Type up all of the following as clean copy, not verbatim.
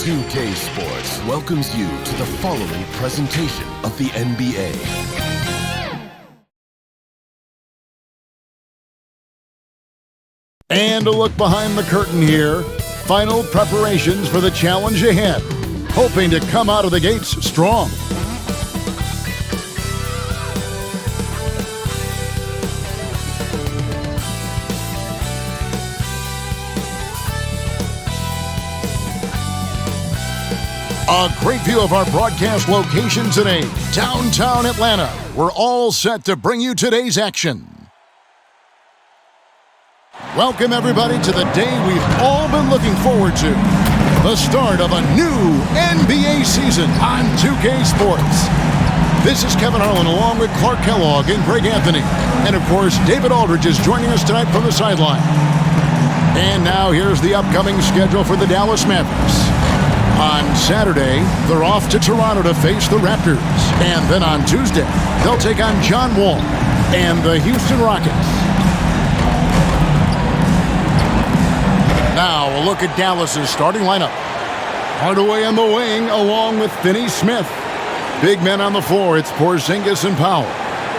2K Sports welcomes you to the following presentation of the NBA. And a look behind the curtain here. Final preparations for the challenge ahead. Hoping to come out of the gates strong. A great view of our broadcast location today, downtown Atlanta. We're all set to bring you today's action. Welcome, everybody, to the day we've all been looking forward to. The start of a new NBA season on 2K Sports. This is Kevin Harlan along with Clark Kellogg and Greg Anthony. And, of course, David Aldridge is joining us tonight from the sideline. And now here's the upcoming schedule for the Dallas Mavericks. On Saturday, they're off to Toronto to face the Raptors. And then on Tuesday, they'll take on John Wall and the Houston Rockets. Now, a look at Dallas's starting lineup. Hardaway in the wing, along with Finney Smith. Big men on the floor, it's Porzingis and Powell.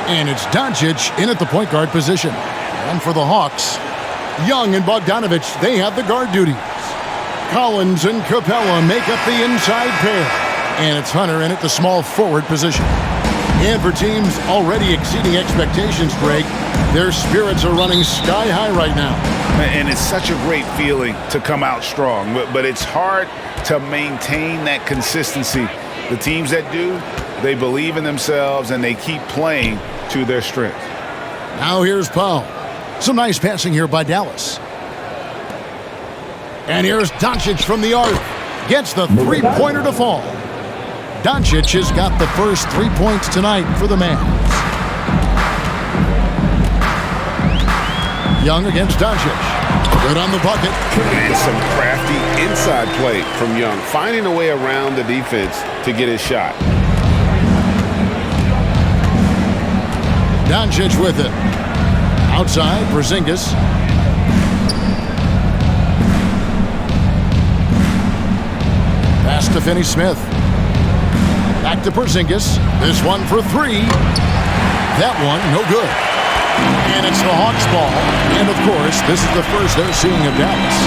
And it's Doncic in at the point guard position. And for the Hawks, Young and Bogdanovic, they have the guard duties. Collins and Capela make up the inside pair. And it's Hunter in at the small forward position. And for teams already exceeding expectations, Greg, their spirits are running sky high right now. And it's such a great feeling to come out strong, but it's hard to maintain that consistency. The teams that do, they believe in themselves and they keep playing to their strength. Now here's Powell. Some nice passing here by Dallas. And here's Doncic from the arc. Gets the three-pointer to fall. Doncic has got the first 3 points tonight for the Mavs. Young against Doncic. Good on the bucket. And some crafty inside play from Young, finding a way around the defense to get his shot. Doncic with it. Outside, Porzingis. Pass to Finney Smith. Back to Porzingis. This one for three. That one, no good. And it's the Hawks ball. And, of course, this is the first they're seeing of Dallas.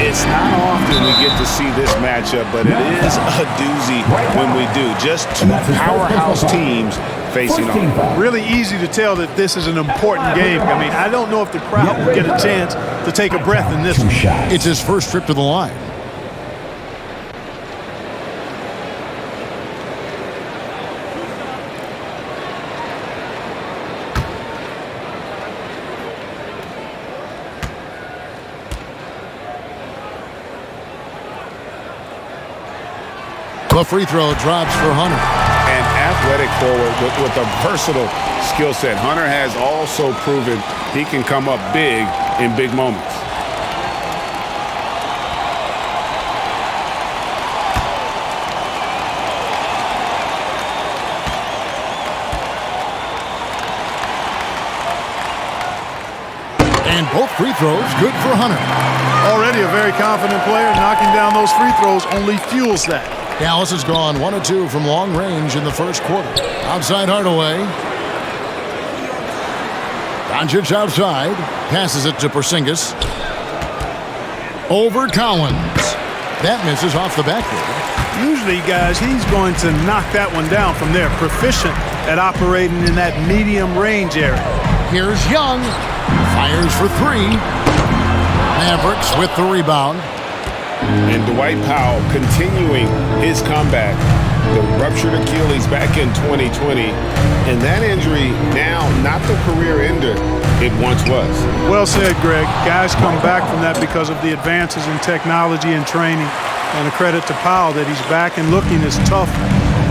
It's not often we get to see this matchup, but it is a doozy when we do. Just two powerhouse teams facing off. Really easy to tell that this is an important game. I mean, I don't know if the crowd will get a chance to take a breath in this one. It's his first trip to the line. The free throw drops for Hunter. An athletic forward with a versatile skill set. Hunter has also proven he can come up big in big moments. And both free throws good for Hunter. Already a very confident player. Knocking down those free throws only fuels that. Dallas has gone 1 of 2 from long range in the first quarter. Outside Hardaway. Doncic outside. Passes it to Porzingis. Over Collins. That misses off the backboard. Usually, guys, he's going to knock that one down from there. Proficient at operating in that medium range area. Here's Young. Fires for three. Mavericks with the rebound. And Dwight Powell continuing his comeback. The ruptured Achilles back in 2020. And that injury now not the career ender it once was. Well said, Greg. Guys come back from that because of the advances in technology and training. And a credit to Powell that he's back and looking as tough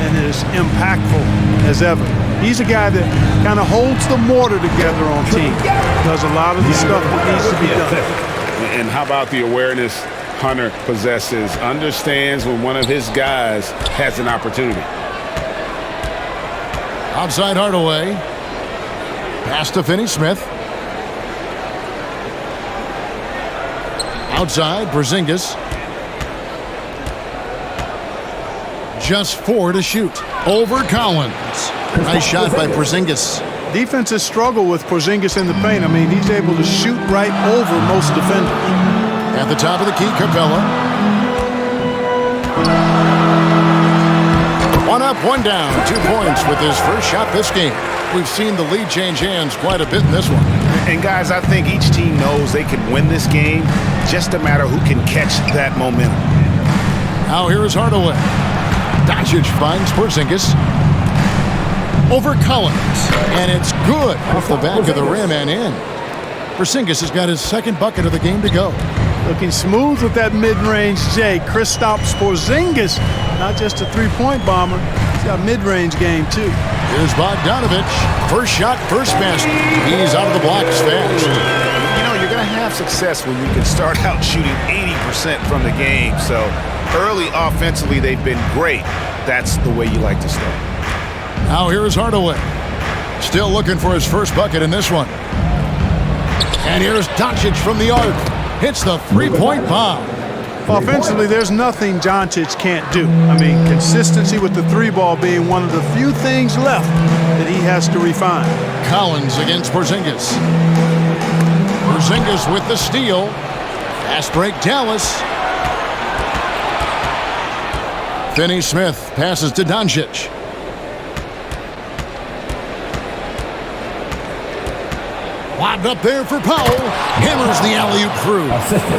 and as impactful as ever. He's a guy that kind of holds the mortar together on team. Does a lot of the stuff that needs to be done. And how about the awareness Hunter possesses, understands when one of his guys has an opportunity. Outside Hardaway. Pass to Finney Smith. Outside, Porzingis. Just 4 to shoot. Over Collins. Nice shot by Porzingis. Defenses struggle with Porzingis in the paint. I mean, he's able to shoot right over most defenders. At the top of the key, Capela. 1 up, 1 down. 2 points with his first shot this game. We've seen the lead change hands quite a bit in this one. And guys, I think each team knows they can win this game. Just a matter who can catch that momentum. Now here is Hardaway. Doncic finds Porzingis. Over Collins. And it's good off the back of the rim and in. Porzingis has got his second bucket of the game to go. Looking smooth with that mid-range J. Kristaps Porzingis, not just a three-point bomber. He's got mid-range game, too. Here's Bogdanovic. First shot, first basket. He's out of the blocks fast. You know, you're going to have success when you can start out shooting 80% from the game. So early offensively, they've been great. That's the way you like to start. Now here is Hardaway. Still looking for his first bucket in this one. And here's Doncic from the arc. Hits the three-point bomb. Offensively, there's nothing Doncic can't do. I mean, consistency with the three ball being one of the few things left that he has to refine. Collins against Porzingis. Porzingis with the steal. Fast break, Dallas. Finney-Smith passes to Doncic. Lobbed up there for Powell. Hammers the alley-oop through.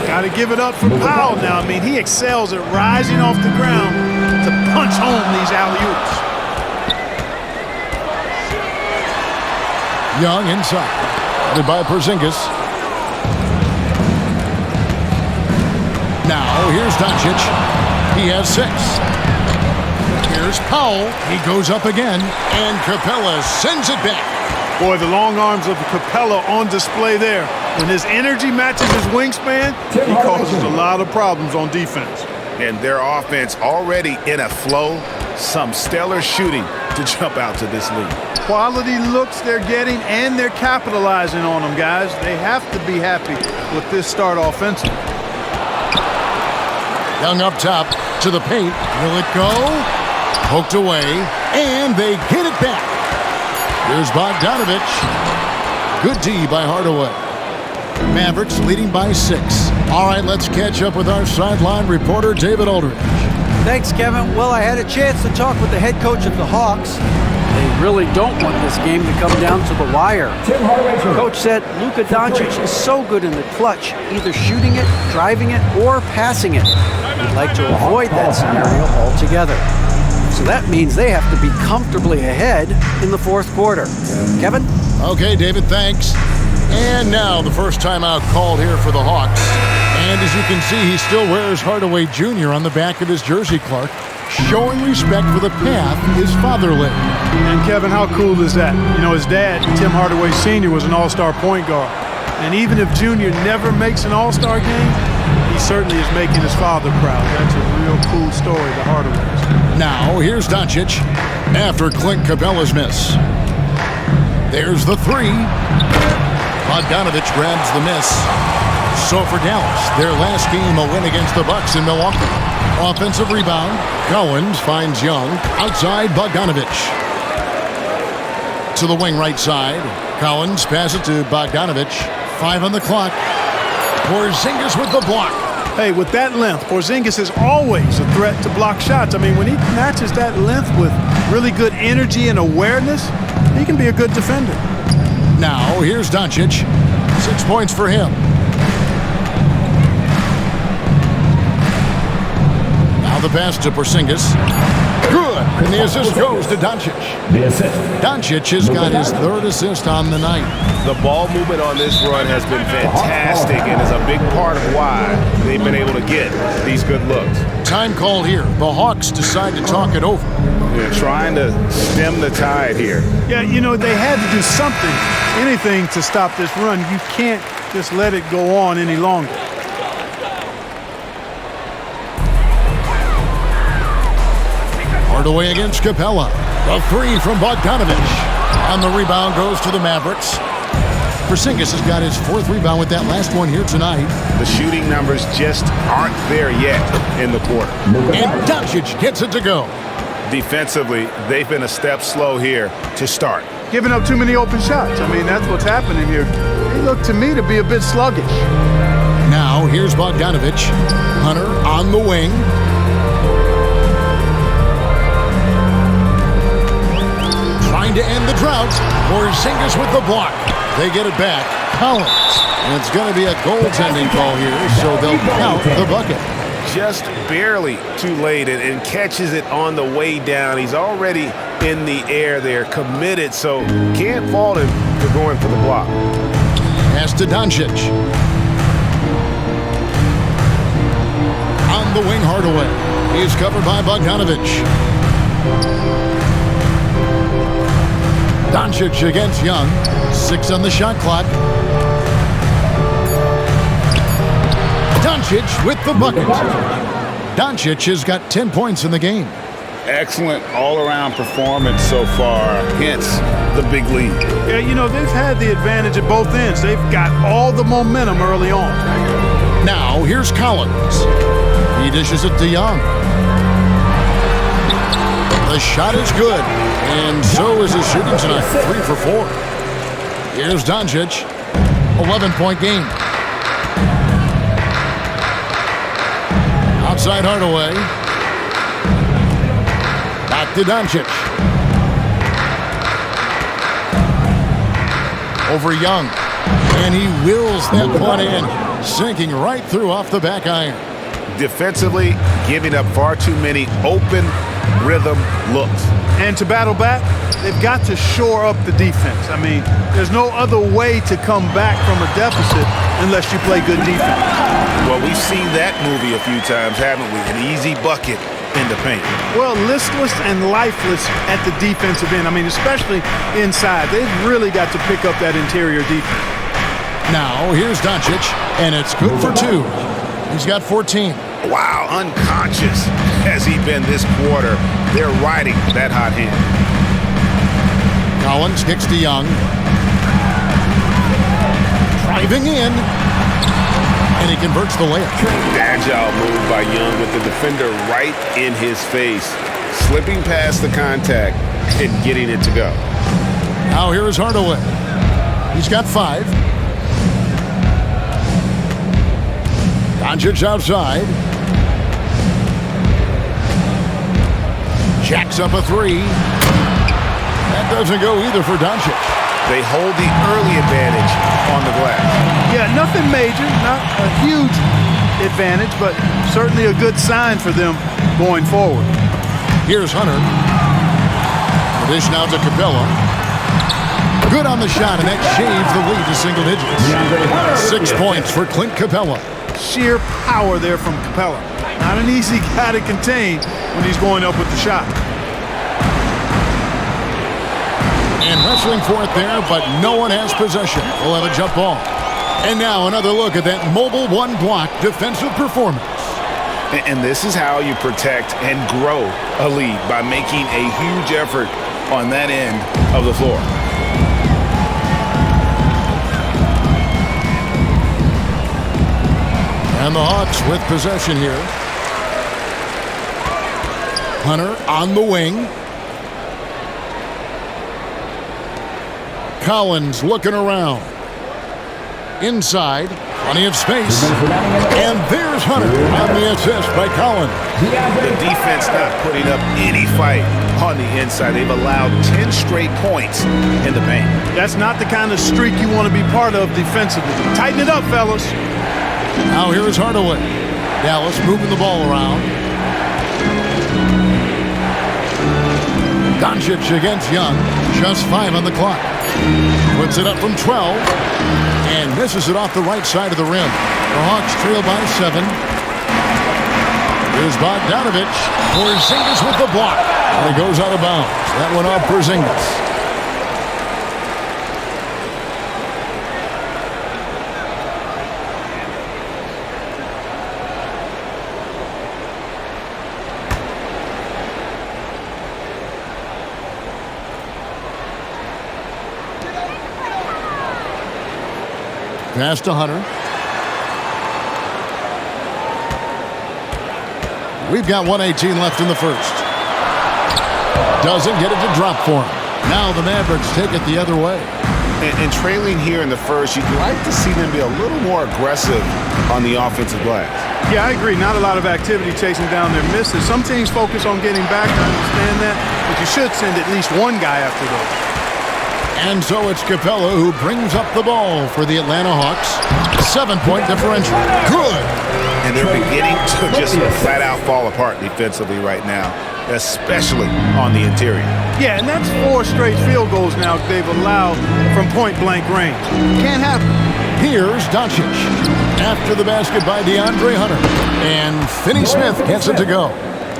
Got to give it up for Powell now. I mean, he excels at rising off the ground to punch home these alley-oops. Young inside. Headed by Porzingis. Now, here's Doncic. He has 6. Here's Powell. He goes up again. And Capela sends it back. Boy, the long arms of Capela on display there. When his energy matches his wingspan, he causes a lot of problems on defense. And their offense already in a flow. Some stellar shooting to jump out to this lead. Quality looks they're getting, and they're capitalizing on them, guys. They have to be happy with this start offensively. Young up top to the paint. Will it go? Poked away, and they get it back. Here's Bogdanovic. Good D by Hardaway. Mavericks leading by 6. All right, let's catch up with our sideline reporter, David Aldridge. Thanks, Kevin. Well, I had a chance to talk with the head coach of the Hawks. They really don't want this game to come down to the wire. Coach said Luka Doncic is so good in the clutch, either shooting it, driving it, or passing it. He'd like to avoid that scenario altogether. So that means they have to be comfortably ahead in the fourth quarter. Kevin? Okay, David, thanks. And now the first timeout called here for the Hawks. And as you can see, he still wears Hardaway Jr. on the back of his jersey, Clark, showing respect for the path his father led. And Kevin, how cool is that? You know, his dad, Tim Hardaway Sr., was an all-star point guard. And even if Jr. never makes an all-star game, he certainly is making his father proud. That's a real cool story, the Hardaways. Now, here's Doncic after Clint Capela's miss. There's the 3. Bogdanovic grabs the miss. So for Dallas, their last game a win against the Bucks in Milwaukee. Offensive rebound. Collins finds Young. Outside Bogdanovic. To the wing right side. Collins passes to Bogdanovic. 5 on the clock. Porzingis with the block. Hey, with that length, Porzingis is always a threat to block shots. I mean, when he matches that length with really good energy and awareness, he can be a good defender. Now, here's Doncic. 6 points for him. Now the pass to Porzingis. Good. And the assist goes to Doncic. Doncic has got his 3rd assist on the night. The ball movement on this run has been fantastic and is a big part of why they've been able to get these good looks. Time call here. The Hawks decide to talk it over. They're trying to stem the tide here. Yeah, you know, they had to do something, anything to stop this run. You can't just let it go on any longer. Hardaway against Capela. The 3 from Bogdanovic. And the rebound goes to the Mavericks. Porzingis has got his 4th rebound with that last one here tonight. The shooting numbers just aren't there yet in the quarter. And Doncic gets it to go. Defensively, they've been a step slow here to start. Giving up too many open shots. I mean, that's what's happening here. They look to me to be a bit sluggish. Now, here's Bogdanovic. Hunter on the wing. Trying to end the drought. Porzingis with the block. They get it back. Collins. And it's going to be a goaltending call here, so they'll count the bucket. Just barely too late and catches it on the way down. He's already in the air there, committed, so can't fault him for going for the block. Pass to Doncic. On the wing, Hardaway. He's covered by Bogdanovic. Doncic against Young. 6 on the shot clock. Doncic with the bucket. Doncic has got 10 points in the game. Excellent all-around performance so far, hence the big lead. Yeah, you know, they've had the advantage at both ends. They've got all the momentum early on. Now, here's Collins. He dishes it to Young. The shot is good, and so is his shooting tonight. 3 for 4. Here's Doncic. 11-point game. Outside Hardaway. Back to Doncic. Over Young. And he wills that one in. Sinking right through off the back iron. Defensively, giving up far too many open rhythm looks. And to battle back, they've got to shore up the defense. I mean, there's no other way to come back from a deficit unless you play good defense. Well, we've seen that movie a few times, haven't we? An easy bucket in the paint. Well, listless and lifeless at the defensive end. I mean, especially inside. They've really got to pick up that interior defense. Now, here's Doncic, and it's good for 2. He's got 14. Wow, unconscious has he been this quarter. They're riding that hot hand. Collins kicks to Young. Driving in. And he converts the layup. Agile move by Young with the defender right in his face. Slipping past the contact and getting it to go. Now here is Hardaway. He's got 5. Doncic outside. Jacks up a 3. That doesn't go either for Doncic. They hold the early advantage on the glass. Yeah, nothing major, not a huge advantage, but certainly a good sign for them going forward. Here's Hunter. The dish now to Capela. Good on the shot, and that shaves the lead to single digits. 6 points for Clint Capela. Sheer power there from Capela. Not an easy guy to contain when he's going up with the shot. And wrestling for it there, but no one has possession. We'll have a jump ball. And now another look at that mobile one-block defensive performance. And this is how you protect and grow a lead, by making a huge effort on that end of the floor. And the Hawks with possession here. Hunter on the wing. Collins looking around. Inside, plenty of space. And there's Hunter on the assist by Collins. The defense not putting up any fight on the inside. They've allowed 10 straight points in the paint. That's not the kind of streak you want to be part of defensively. Tighten it up, fellas. Now here is Hardaway. Dallas moving the ball around. Doncic against Young. Just 5 on the clock. Puts it up from 12. And misses it off the right side of the rim. The Hawks trail by 7. Here's Bogdanovic. Porzingis with the block. And it goes out of bounds. That one off Porzingis. Pass to Hunter. We've got 1:18 left in the first. Doesn't get it to drop for him. Now the Mavericks take it the other way. And trailing here in the first, you'd like to see them be a little more aggressive on the offensive glass. Yeah, I agree. Not a lot of activity chasing down their misses. Some teams focus on getting back. I understand that. But you should send at least one guy after those. And so it's Capela who brings up the ball for the Atlanta Hawks. 7-point differential. Good. And they're beginning to just flat out fall apart defensively right now, especially on the interior. Yeah, and that's 4 straight field goals now they've allowed from point-blank range. Can't happen. Here's Doncic. After the basket by DeAndre Hunter. And Finney Smith gets it to go.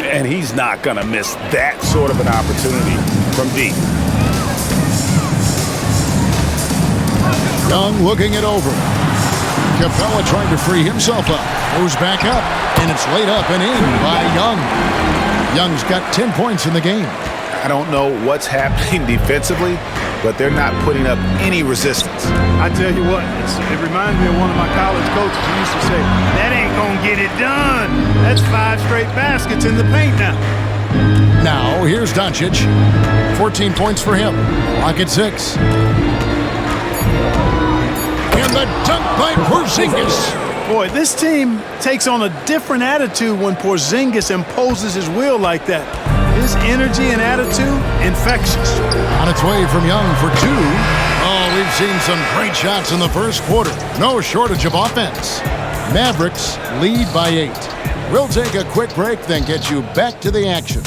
And he's not going to miss that sort of an opportunity from deep. Young looking it over. Capela trying to free himself up. Goes back up, and it's laid up and in by Young. Young's got 10 points in the game. I don't know what's happening defensively, but they're not putting up any resistance. I tell you what, it reminds me of one of my college coaches who used to say, that ain't going to get it done. That's 5 straight baskets in the paint now. Now, here's Doncic. 14 points for him. Lock at 6. And the dunk by Porzingis. Boy, this team takes on a different attitude when Porzingis imposes his will like that. His energy and attitude, infectious. On its way from Young for 2. Oh, we've seen some great shots in the first quarter. No shortage of offense. Mavericks lead by 8. We'll take a quick break, then get you back to the action.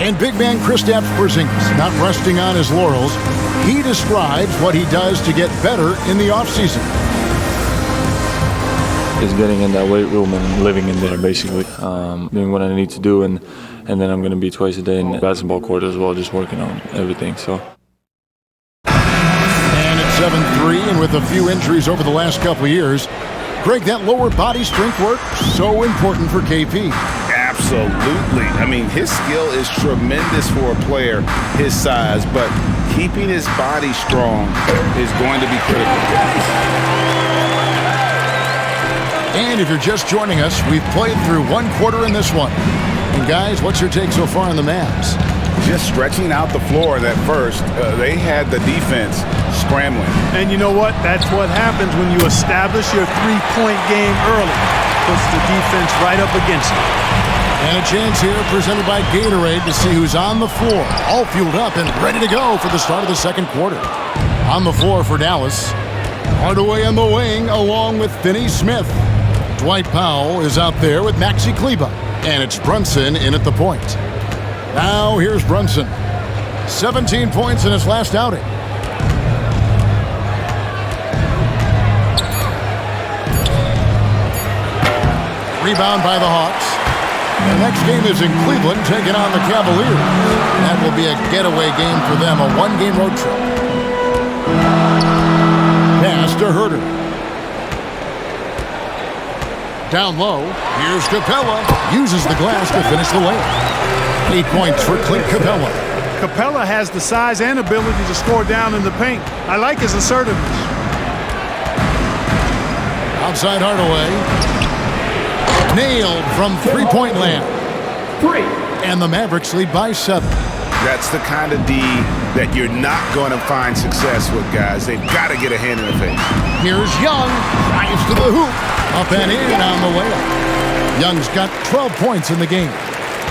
And big man Kristaps Porzingis, not resting on his laurels, he describes what he does to get better in the offseason. Is getting in that weight room and living in there, basically. Doing what I need to do, and then I'm going to be twice a day in the basketball court as well, just working on everything. So. And at 7'3", and with a few injuries over the last couple of years, Greg, that lower body strength work, so important for KP. Absolutely. I mean, his skill is tremendous for a player his size, but keeping his body strong is going to be critical. And if you're just joining us, we've played through 1 quarter in this one. And guys, what's your take so far on the Mavs? Just stretching out the floor at first, they had the defense scrambling. And you know what? That's what happens when you establish your 3-point game early. Puts the defense right up against it. And a chance here presented by Gatorade to see who's on the floor. All fueled up and ready to go for the start of the second quarter. On the floor for Dallas. Hardaway on the wing along with Finney Smith. Dwight Powell is out there with Maxi Kleber. And it's Brunson in at the point. Now here's Brunson. 17 points in his last outing. Rebound by the Hawks. The next game is in Cleveland, taking on the Cavaliers. That will be a getaway game for them, a 1-game road trip. Pass to Herter. Down low, here's Capela. Uses the glass to finish the layup. 8 points for Clint Capela. Capela has the size and ability to score down in the paint. I like his assertiveness. Outside Hardaway. Nailed from 3-point land. 3. And the Mavericks lead by 7. That's the kind of D that you're not going to find success with, guys. They've got to get a hand in the face. Here's Young. Drives to the hoop. Up and in on the layup. Young's got 12 points in the game.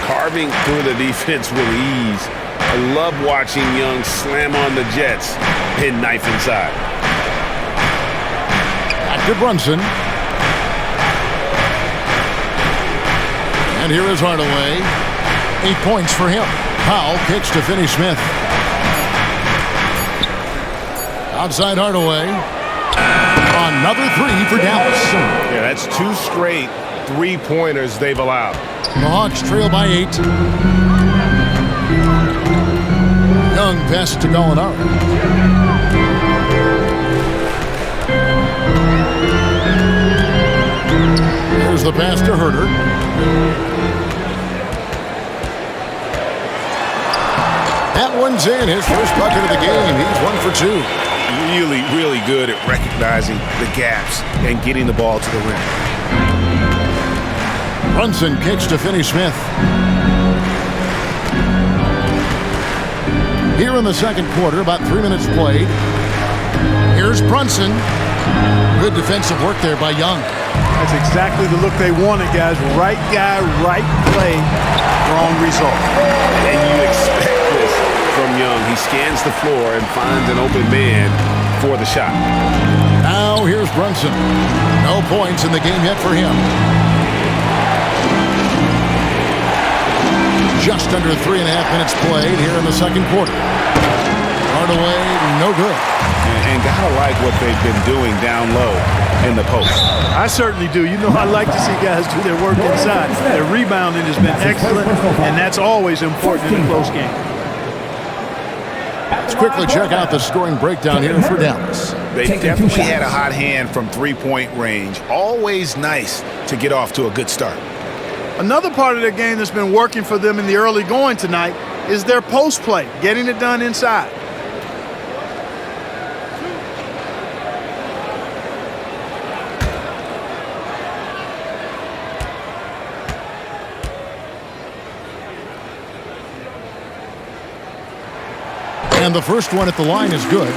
Carving through the defense with ease. I love watching Young slam on the Jets, pin knife inside. Back to Brunson. And here is Hardaway. 8 points for him. Powell kicks to Finney Smith. Outside Hardaway. Another 3 for Dallas. Yeah, that's 2 straight 3-pointers they've allowed. The Hawks trail by 8. Young pass to Gallinari. Here's the pass to Herter. That one's in. His first bucket of the game. He's 1 for 2. Really, really good at recognizing the gaps and getting the ball to the rim. Brunson kicks to Finney-Smith. Here in the second quarter, about 3 minutes played. Here's Brunson. Good defensive work there by Young. That's exactly the look they wanted, guys. Right guy, right play, wrong result. And you expect this from Young. He scans the floor and finds an open man for the shot. Now here's Brunson. No points in the game yet for him. Just under 3.5 minutes played here in the second quarter. Hardaway, no good. And gotta like what they've been doing down low in the post. I certainly do. You know, I like to see guys do their work inside. Their rebounding has been excellent, and that's always important in a close game. Let's quickly check out the scoring breakdown here for Dallas. They definitely had a hot hand from three-point range. Always nice to get off to a good start. Another part of their game that's been working for them in the early going tonight is their post play, getting it done inside. And the first one at the line is good.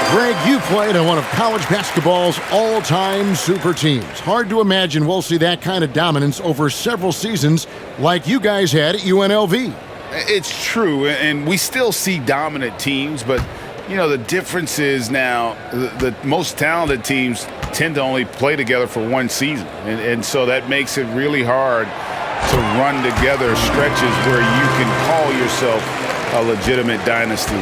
Greg, you played on one of college basketball's all-time super teams. Hard to imagine we'll see that kind of dominance over several seasons like you guys had at UNLV. It's true, and we still see dominant teams, but, you know, the difference is now the most talented teams tend to only play together for one season, and so that makes it really hard to run together stretches where you can call yourself a legitimate dynasty.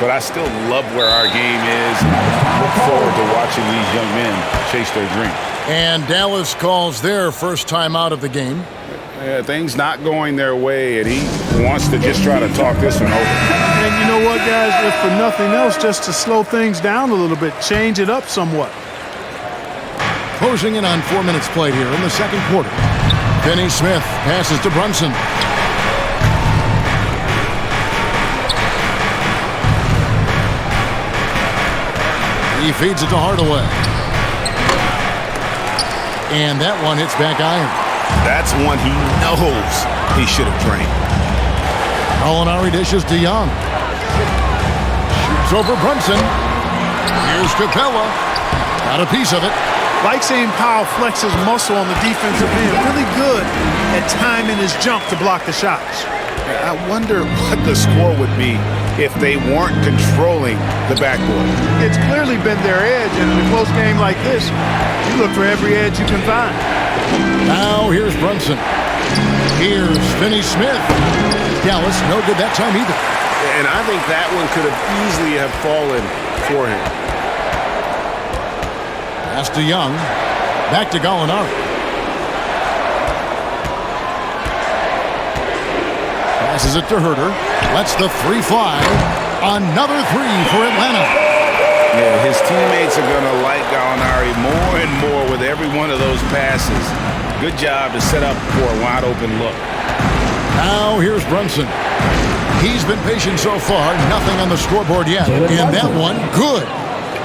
But I still love where our game is and look forward to watching these young men chase their dream. And Dallas calls their first time out of the game. Things not going their way, and he wants to just try to talk this one over. And you know what, guys? If for nothing else, just to slow things down a little bit, change it up somewhat. Closing in on 4 minutes played here in the second quarter. Finney-Smith passes to Brunson. He feeds it to Hardaway. And that one hits back iron. That's one he knows he should have drained. Gallinari dishes to Young. Shoots over Brunson. Here's Capela. Got a piece of it. Like seeing Powell flex his muscle on the defensive end. Really good at timing his jump to block the shots. I wonder what the score would be if they weren't controlling the backboard. It's clearly been their edge, and in a close game like this, you look for every edge you can find. Now here's Brunson. Here's Finney-Smith. Dallas, no good that time either. And I think that one could have easily have fallen for him. Pass to Young. Back to Gallinari. Passes it to Herter. Lets the three fly. Another three for Atlanta. Yeah, his teammates are going to like Gallinari more and more with every one of those passes. Good job to set up for a wide-open look. Now here's Brunson. He's been patient so far. Nothing on the scoreboard yet. And that one, good.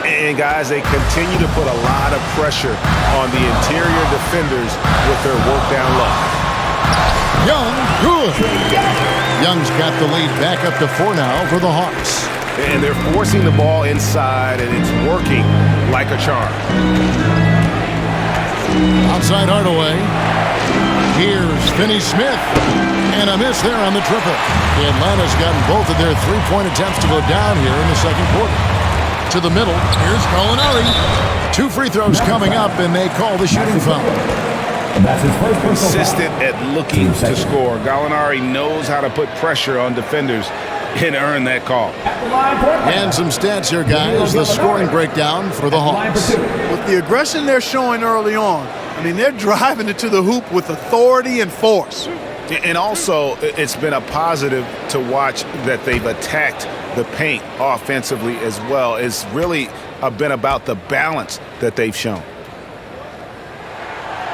And, guys, they continue to put a lot of pressure on the interior defenders with their work down low. Young, good. Young's got the lead back up to 4 now for the Hawks. And they're forcing the ball inside, and it's working like a charm. Outside Hardaway. Here's Finney-Smith. And a miss there on the triple. Atlanta's gotten both of their three-point attempts to go down here in the second quarter. To the middle. Here's Gallinari. 2 free throws coming up, and they call the shooting foul. That's his first consistent at looking to score. Gallinari knows how to put pressure on defenders and earn that call. And some stats here, guys. The scoring breakdown for the Hawks. With the aggression they're showing early on, I mean, they're driving it to the hoop with authority and force. And also, it's been a positive to watch that they've attacked the paint offensively as well. It's really been about the balance that they've shown.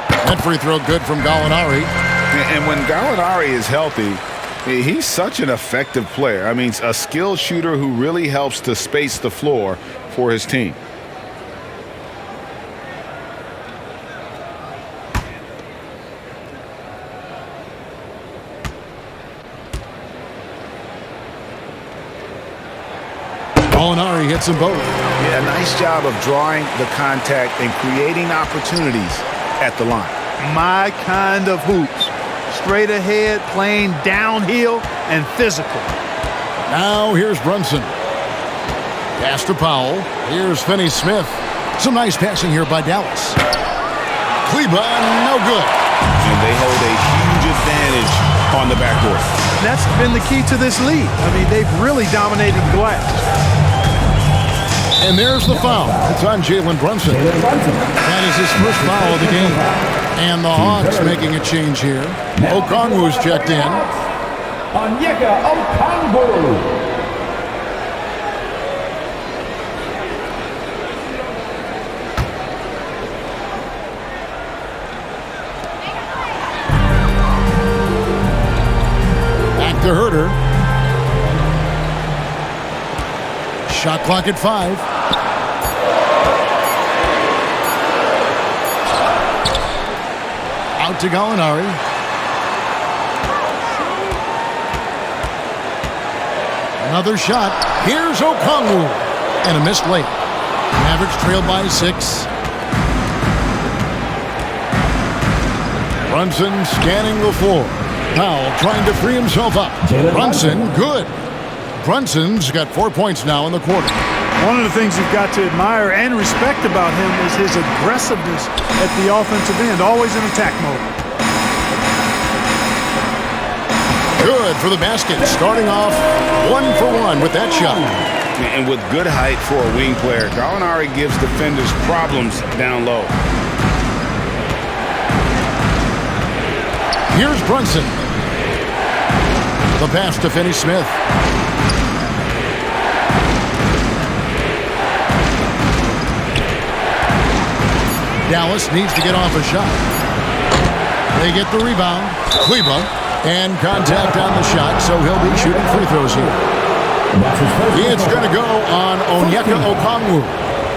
That free throw good from Gallinari. And when Gallinari is healthy, he's such an effective player. I mean, a skilled shooter who really helps to space the floor for his team. Gallinari hits them both. Yeah, nice job of drawing the contact and creating opportunities at the line. My kind of hoops. Straight ahead, playing downhill and physical. Now here's Brunson. Pass to Powell. Here's Finney-Smith. Some nice passing here by Dallas. Kleba, no good. And they hold a huge advantage on the backboard. That's been the key to this league. I mean, they've really dominated glass. And there's the foul. It's on Jalen Brunson. That is his first foul of the game. And the Hawks making a change here. Okongwu's checked in. Onyeka Okongwu. To Herter. Shot clock at 5. Out to Gallinari. Another shot. Here's Okongwu. And a missed layup. Mavericks trail by 6. Brunson scanning the floor. Powell trying to free himself up. Brunson, good. Brunson's got 4 points now in the quarter. One of the things you've got to admire and respect about him is his aggressiveness at the offensive end, always in attack mode. Good for the basket, starting off 1 for 1 with that shot. And with good height for a wing player, Gallinari gives defenders problems down low. Here's Brunson. The pass to Finney-Smith. Dallas needs to get off a shot. They get the rebound. Kleba. And contact on the shot, so he'll be shooting free throws here. It's going to go on Onyeka Okongwu.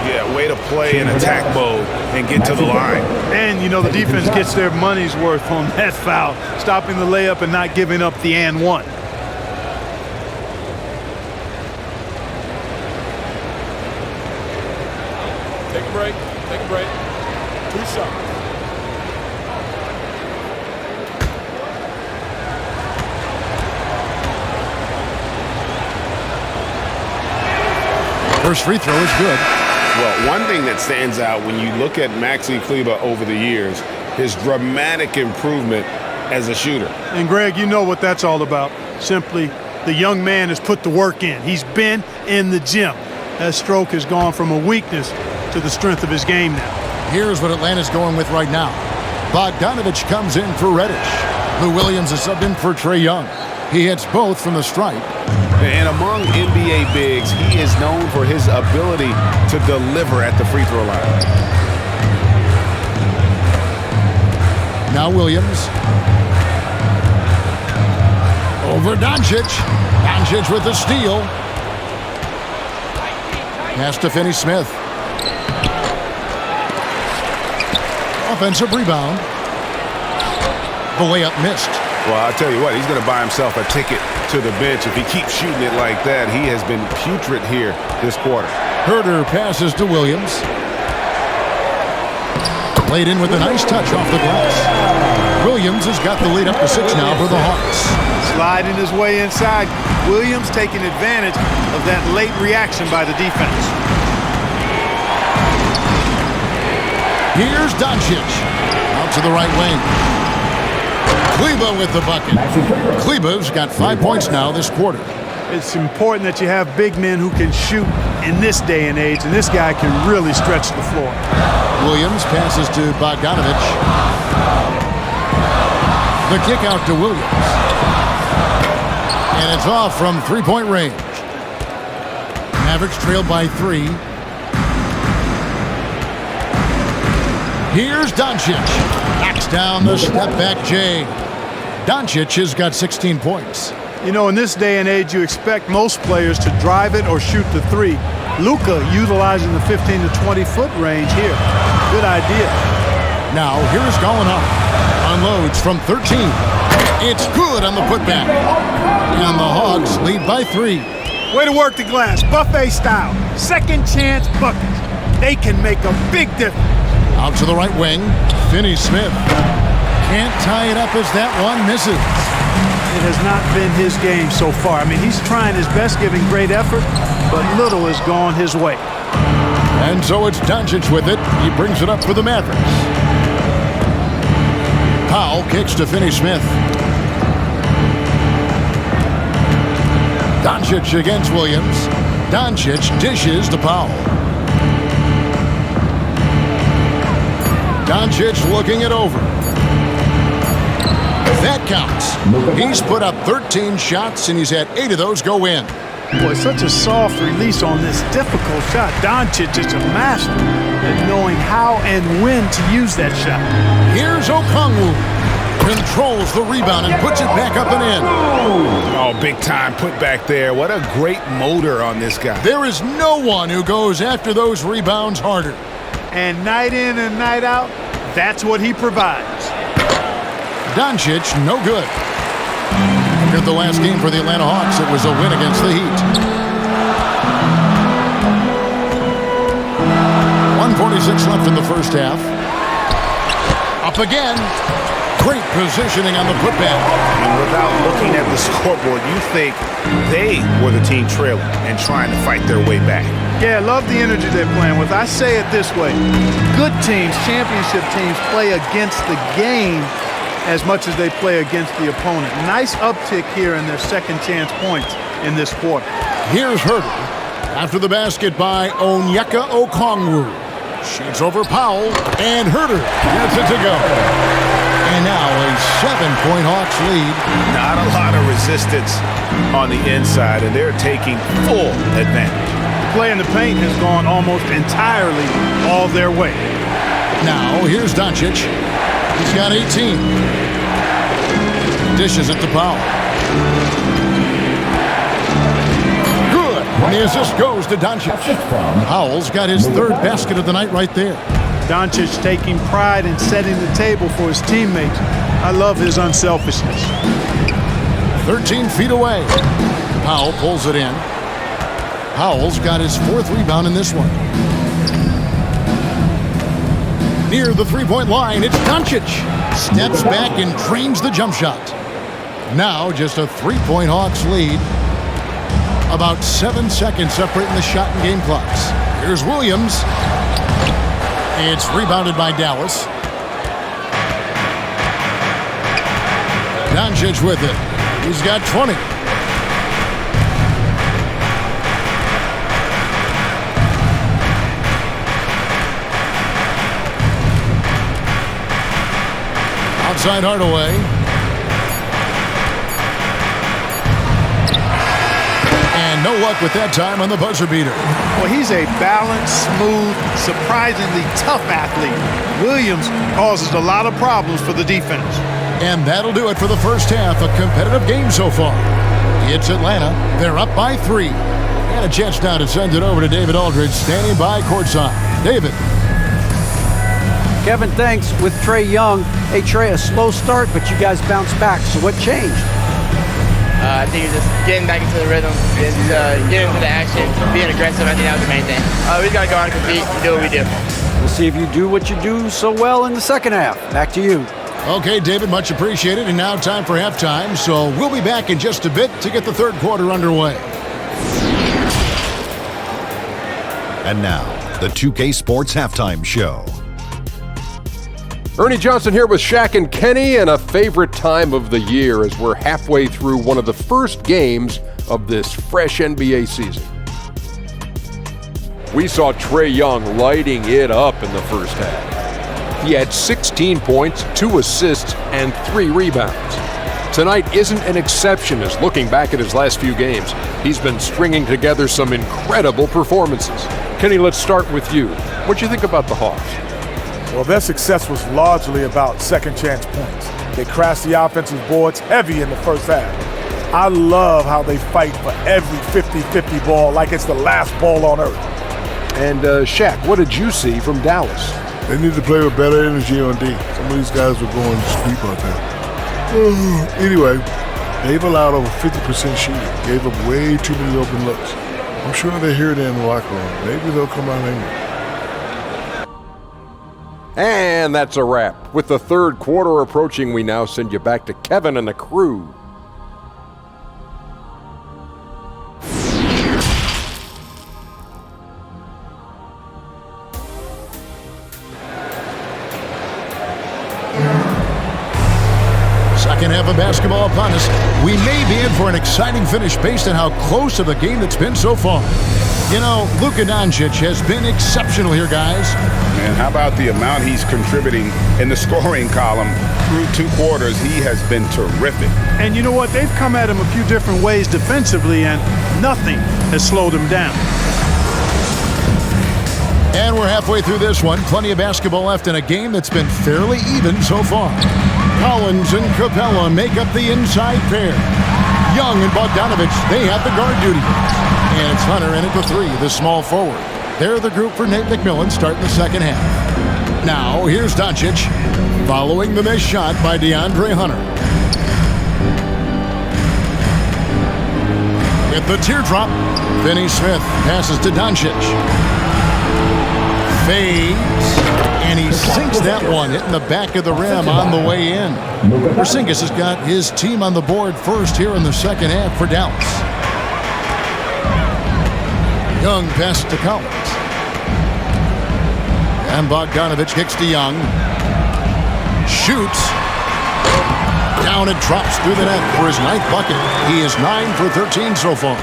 Yeah, way to play in attack mode and get to the line. And, you know, the defense gets their money's worth on that foul, stopping the layup and not giving up the and one. Take a break. Take a break. 2 shots. First free throw is good. Well, one thing that stands out when you look at Maxi Kleba over the years, his dramatic improvement as a shooter. And Greg, you know what that's all about. Simply, the young man has put the work in. He's been in the gym. That stroke has gone from a weakness to the strength of his game now. Here's what Atlanta's going with right now. Bogdanovic comes in for Reddish. Lou Williams is subbed in for Trae Young. He hits both from the stripe. And among NBA bigs, he is known for his ability to deliver at the free throw line. Now Williams. Over Doncic. Doncic with the steal. Pass to Finney-Smith. Offensive rebound. The layup missed. Well, I'll tell you what, he's going to buy himself a ticket to the bench. If he keeps shooting it like that, he has been putrid here this quarter. Herter passes to Williams. Laid in with a nice touch off the glass. Williams has got the lead up to 6 now for the Hawks. Sliding his way inside. Williams taking advantage of that late reaction by the defense. Here's Doncic. Out to the right wing. Kleba with the bucket. Kleba's got 5 points now this quarter. It's important that you have big men who can shoot in this day and age, and this guy can really stretch the floor. Williams passes to Bogdanovic. The kick out to Williams. And it's off from three-point range. Mavericks trailed by 3. Here's Doncic. Knocks down the step-back J. Doncic has got 16 points. You know, in this day and age, you expect most players to drive it or shoot the 3. Luka utilizing the 15 to 20-foot range here. Good idea. Now, here's Gallinari. Unloads from 13. It's good on the putback. And the Hawks lead by 3. Way to work the glass, buffet style. Second chance buckets. They can make a big difference. Out to the right wing, Finney-Smith. Can't tie it up as that one misses. It has not been his game so far. I mean, he's trying his best, giving great effort, but little has gone his way. And so it's Doncic with it. He brings it up for the Mavericks. Powell kicks to Finney-Smith. Doncic against Williams. Doncic dishes to Powell. Doncic looking it over. That counts. He's put up 13 shots, and he's had 8 of those go in. Boy, such a soft release on this difficult shot. Doncic is a master at knowing how and when to use that shot. Here's Okongwu. Controls the rebound and puts it back up and in. Oh, big time put back there. What a great motor on this guy. There is no one who goes after those rebounds harder. And night in and night out, that's what he provides. Doncic, no good. Compared to the last game for the Atlanta Hawks, it was a win against the Heat. 1:46 left in the first half. Up again. Great positioning on the putback. And without looking at the scoreboard, you think they were the team trailing and trying to fight their way back. Yeah, I love the energy they're playing with. I say it this way. Good teams, championship teams, play against the game as much as they play against the opponent. Nice uptick here in their second chance points in this quarter. Here's Herder. After the basket by Onyeka Okongwu. Shoots over Powell, and Herder gets it to go. And now a 7-point Hawks lead. Not a lot of resistance on the inside, and they're taking full advantage. The play in the paint has gone almost entirely all their way. Now, here's Doncic. He's got 18. Dishes it to Powell. Good. And the assist goes to Doncic. Powell's got his 3rd basket of the night right there. Doncic taking pride in setting the table for his teammates. I love his unselfishness. 13 feet away. Powell pulls it in. Powell's got his 4th rebound in this one. Near the three-point line, it's Doncic. Steps back and drains the jump shot. Now just a 3-point Hawks lead. About 7 seconds separating the shot and game clocks. Here's Williams. It's rebounded by Dallas. Doncic with it. He's got 20. Outside Hardaway. And no luck with that time on the buzzer beater. Well, he's a balanced, smooth, surprisingly tough athlete. Williams causes a lot of problems for the defense. And that'll do it for the first half. A competitive game so far. It's Atlanta. They're up by 3. And a chance now to send it over to David Aldridge, standing by courtside. David. Kevin, thanks. With Trae Young, hey, Trae, a slow start, but you guys bounced back. So what changed? I think it's just getting back into the rhythm, and getting into the action, being aggressive. I think that was the main thing. We just got to go out and compete and do what we do. We'll see if you do what you do so well in the second half. Back to you. Okay, David, much appreciated. And now time for halftime. So we'll be back in just a bit to get the third quarter underway. And now, the 2K Sports Halftime Show. Ernie Johnson here with Shaq and Kenny, and a favorite time of the year as we're halfway through one of the first games of this fresh NBA season. We saw Trae Young lighting it up in the first half. He had 16 points, 2 assists, and 3 rebounds. Tonight isn't an exception, as looking back at his last few games, he's been stringing together some incredible performances. Kenny, let's start with you. What'd you think about the Hawks? Well, their success was largely about second chance points. They crashed the offensive boards heavy in the first half. I love how they fight for every 50-50 ball like it's the last ball on earth. And Shaq, what did you see from Dallas? They need to play with better energy on D. Some of these guys were going deep out there. Anyway, they've allowed over 50% shooting. Gave up way too many open looks. I'm sure they hear that in the locker room. Maybe they'll come out angry. And that's a wrap. With the third quarter approaching, we now send you back to Kevin and the crew. Second half of basketball upon us. We may be in for an exciting finish based on how close of a game it's been so far. You know, Luka Doncic has been exceptional here, guys. And how about the amount he's contributing in the scoring column through 2 quarters? He has been terrific. And you know what? They've come at him a few different ways defensively, and nothing has slowed him down. And we're halfway through this one. Plenty of basketball left in a game that's been fairly even so far. Collins and Capela make up the inside pair. Young and Bogdanovic, they have the guard duty. And it's Hunter in at the 3, the small forward. They're the group for Nate McMillan starting the second half. Now, here's Doncic, following the missed shot by DeAndre Hunter. With the teardrop, Finney Smith passes to Doncic. Fades, and he sinks that one, hitting the back of the rim on the way in. Porzingis has got his team on the board first here in the second half for Dallas. Young passes to Collins. And Bogdanovic kicks to Young. Shoots. Down and drops through the net for his 9th bucket. He is 9 for 13 so far.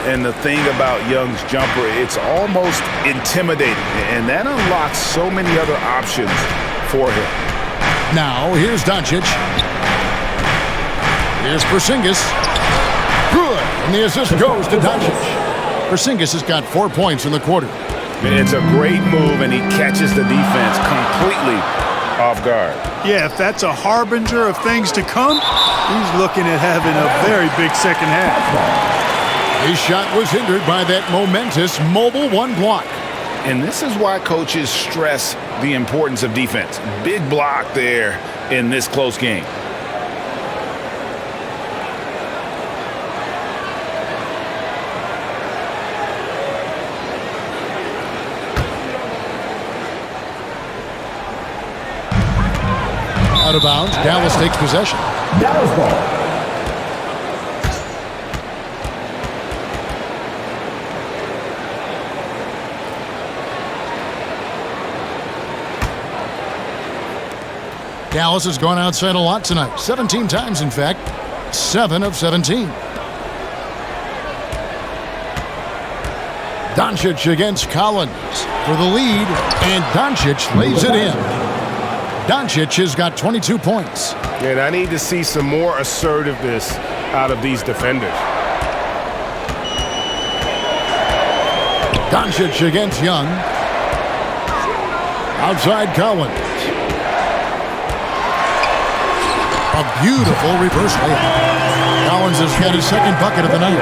And the thing about Young's jumper, it's almost intimidating. And that unlocks so many other options for him. Now, here's Doncic. Here's Porzingis. Good. And the assist goes to Doncic. Porzingis has got 4 points in the quarter. It's a great move, and he catches the defense completely off guard. Yeah, if that's a harbinger of things to come, he's looking at having a very big second half. His shot was hindered by that momentous mobile 1 block. And this is why coaches stress the importance of defense. Big block there in this close game. Out of bounds, Dallas takes possession. Dallas ball. Dallas has gone outside a lot tonight. 17 times, in fact. 7 of 17. Doncic against Collins for the lead, and Doncic lays it in. Doncic has got 22 points. And I need to see some more assertiveness out of these defenders. Doncic against Young. Outside Collins. A beautiful reverse layup. Collins has got his 2nd bucket of the night.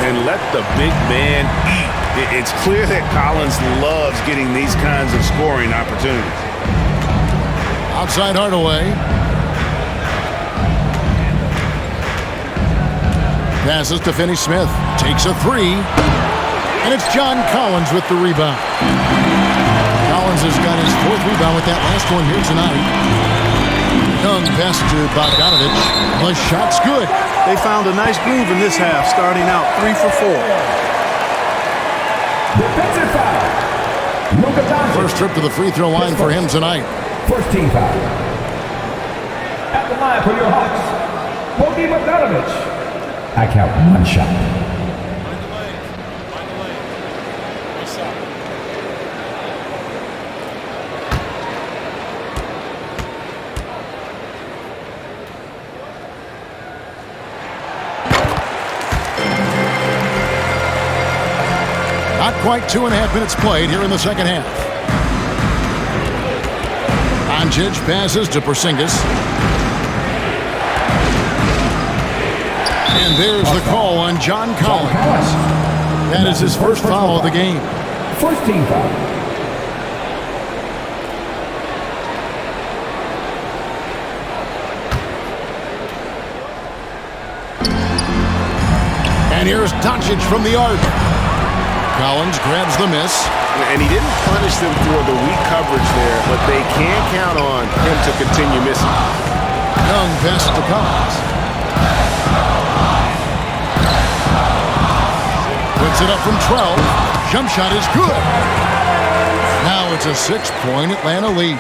And let the big man eat. It's clear that Collins loves getting these kinds of scoring opportunities. Outside Hardaway. Passes to Finney Smith. Takes a 3. And it's John Collins with the rebound. Collins has got his 4th rebound with that last one here tonight. Young pass to Bogdanovic. The shot's good. They found a nice groove in this half, starting out 3 for 4. Defensive foul. Luka Doncic. First trip to the free throw line for him tonight. First team foul. At the line for your Hawks, Bogdanovic. I count 1 shot. quite 2.5 minutes played here in the second half. Doncic passes to Porzingis. And there's the call on John Collins. That is his first foul of the game. First team foul. And here's Doncic from the arc. Collins grabs the miss. And he didn't punish them for the weak coverage there, but they can count on him to continue missing. Young passes to Collins. Puts it up from 12. Jump shot is good. Now it's a 6-point Atlanta lead.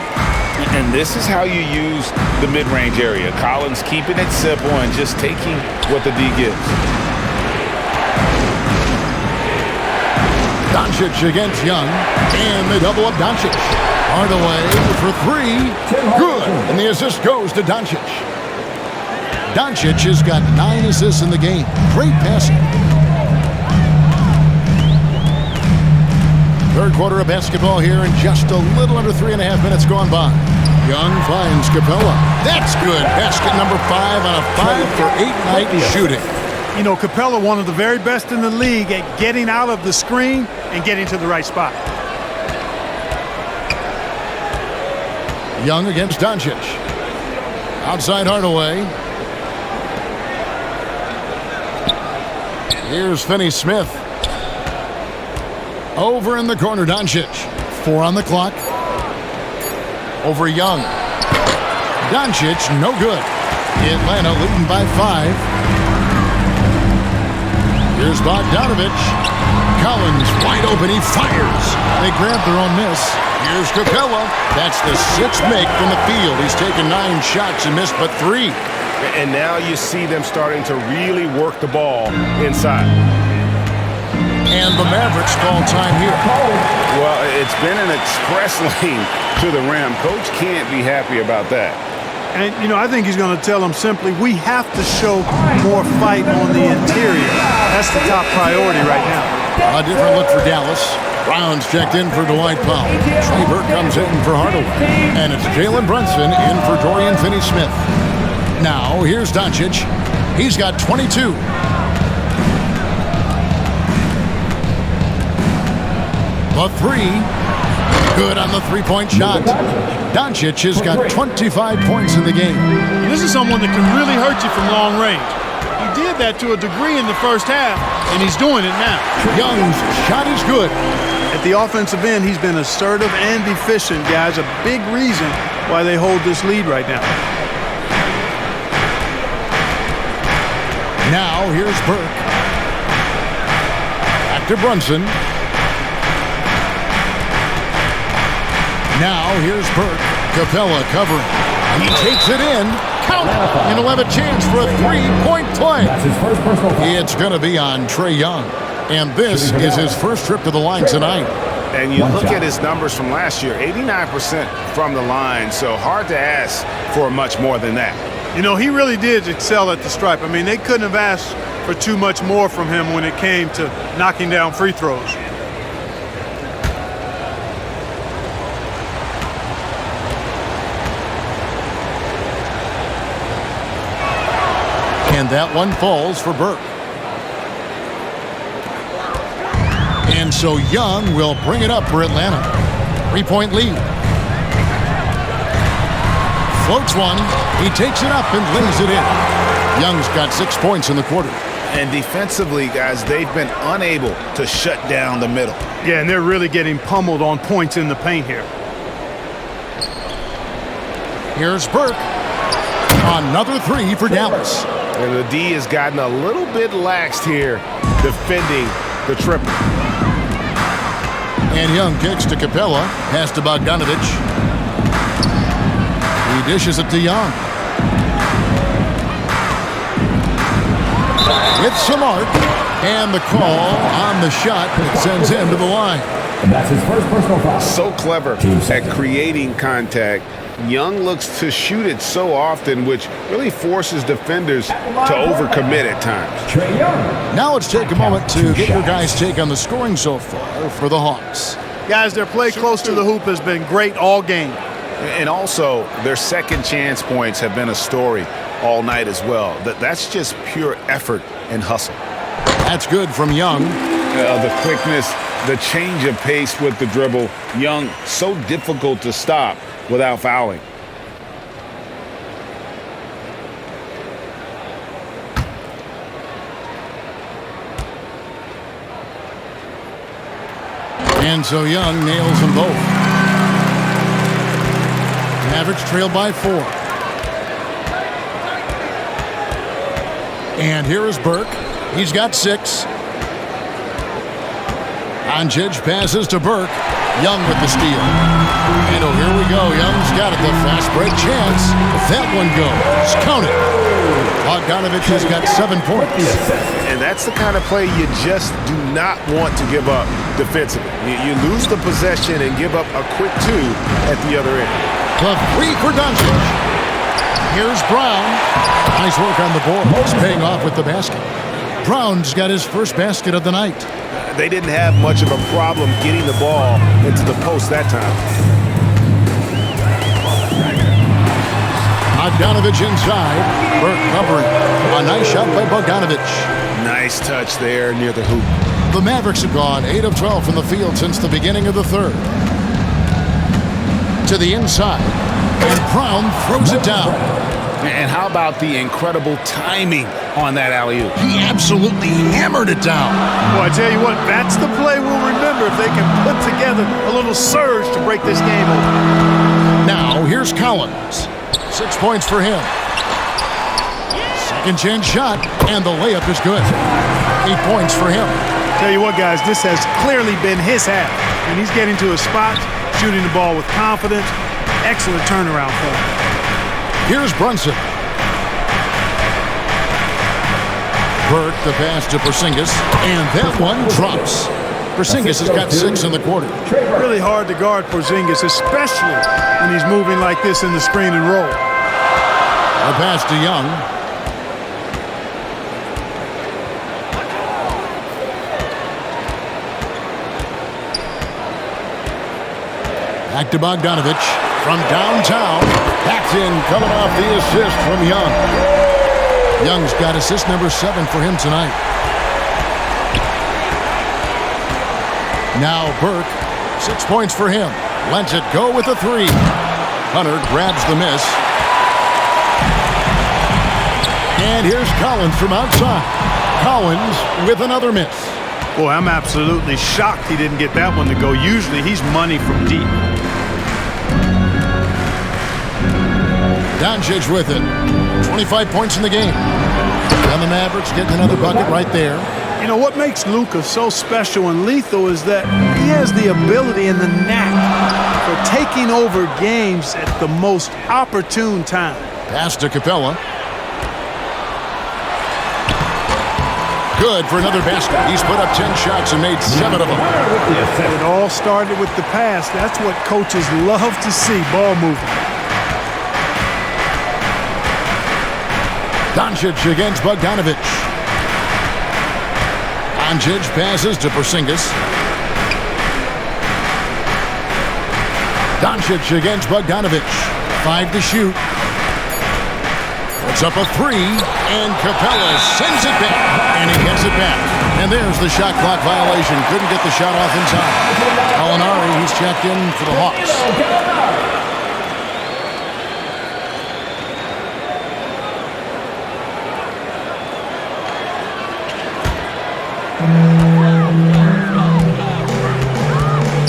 And this is how you use the mid-range area. Collins keeping it simple and just taking what the D gives. Doncic against Young, and they double up Doncic. Hardaway for 3, good, and the assist goes to Doncic. Doncic has got 9 assists in the game. Great passing. Third quarter of basketball here, and just a little under 3.5 minutes gone by. Young finds Capela. That's good. Basket number 5 on a 5-for-8 night shooting. You know, Capela, one of the very best in the league at getting out of the screen and getting to the right spot. Young against Doncic. Outside Hardaway. Here's Finney-Smith. Over in the corner, Doncic. 4 on the clock. Over Young. Doncic, no good. Atlanta leading by 5. Here's Bogdanovic. Collins wide open. He fires. They grab their own miss. Here's Capela. That's the 6th make from the field. He's taken 9 shots and missed but 3. And now you see them starting to really work the ball inside. And the Mavericks call time here. Well, it's been an express lane to the rim. Coach can't be happy about that. And, you know, I think he's going to tell them simply, we have to show more fight on the interior. That's the top priority right now. A different look for Dallas. Brown's checked in for Dwight Powell. Trae Burke comes in for Hardaway. And it's Jalen Brunson in for Dorian Finney-Smith. Now, here's Doncic. He's got 22. The 3. Good on the 3-point shot. Doncic has got 25 points in the game. This is someone that can really hurt you from long range. He did that to a degree in the first half, and he's doing it now. Young's shot is good. At the offensive end, he's been assertive and efficient, guys. A big reason why they hold this lead right now. Now, here's Burke. Back to Brunson. Now, here's Burke. Capela covering. He takes it in. Count. And he'll have a chance for a 3-point play. That's his first personal foul. It's going to be on Trae Young. And this is his first trip to the line tonight. And you look at his numbers from last year, 89% from the line, so hard to ask for much more than that. You know, he really did excel at the stripe. I mean, they couldn't have asked for too much more from him when it came to knocking down free throws. And that one falls for Burke. And so Young will bring it up for Atlanta. 3-point lead. Floats one. He takes it up and lays it in. Young's got 6 points in the quarter. And defensively, guys, they've been unable to shut down the middle. Yeah, and they're really getting pummeled on points in the paint here. Here's Burke. Another 3 for Dallas. And the D has gotten a little bit laxed here defending the triple. And Young kicks to Capela. Pass to Bogdanovic. He dishes it to Young. It's the mark. And the call on the shot that sends him to the line. And that's his first personal foul. So clever at creating contact Young looks to shoot it so often, which really forces defenders to overcommit at times. Now let's take a moment to get your guys' take on the scoring so far for the Hawks. Guys, their play close to the hoop has been great all game. And also, their second chance points have been a story all night as well. That's just pure effort and hustle. That's good from Young. The quickness, the change of pace with the dribble. Young, so difficult to stop without fouling. And so Young nails them both. Mavericks trail by 4. And here is Burke. He's got 6. Doncic passes to Burke. Young with the steal. And oh, here we go. Young's got it. The fast break chance. That one goes. Count it. Bogdanovic has got 7 points. And that's the kind of play you just do not want to give up defensively. You lose the possession and give up a quick 2 at the other end. The 3 for Doncic. Here's Brown. Nice work on the board. He's paying off with the basket. Brown's got his first basket of the night. They didn't have much of a problem getting the ball into the post that time. Bogdanovic inside. Burke covering. A nice shot by Bogdanovic. Nice touch there near the hoop. The Mavericks have gone 8 of 12 from the field since the beginning of the third. To the inside. And Brown throws it down. And how about the incredible timing on that alley-oop? He absolutely hammered it down. Boy, I tell you what, that's the play we'll remember if they can put together a little surge to break this game open. Now, here's Collins. 6 points for him. Second chance shot, and the layup is good. 8 points for him. Tell you what, guys, this has clearly been his half. And he's getting to his spot, shooting the ball with confidence. Excellent turnaround for him. Here's Brunson. Burke, the pass to Porzingis, and that one drops. Porzingis has got 6 in the quarter. Really hard to guard Porzingis, especially when he's moving like this in the screen and roll. A pass to Young. Back to Bogdanovic from downtown. Back in, coming off the assist from Young. Young's got assist number 7 for him tonight. Now Burke, 6 points for him. Lets it go with a 3. Hunter grabs the miss. And here's Collins from outside. Collins with another miss. Boy, I'm absolutely shocked he didn't get that one to go. Usually he's money from deep. Doncic with it. 25 points in the game. And the Mavericks getting another bucket right there. You know, what makes Luka so special and lethal is that he has the ability and the knack for taking over games at the most opportune time. Pass to Capela. Good for another basket. He's put up 10 shots and made 7 of them. It all started with the pass. That's what coaches love to see, ball movement. Doncic against Bogdanovic. Doncic passes to Porzingis. Doncic against Bogdanovic. 5 to shoot. Puts up a 3, and Capela sends it back, and he gets it back. And there's the shot clock violation. Couldn't get the shot off in time. Alinari, he's checked in for the Hawks.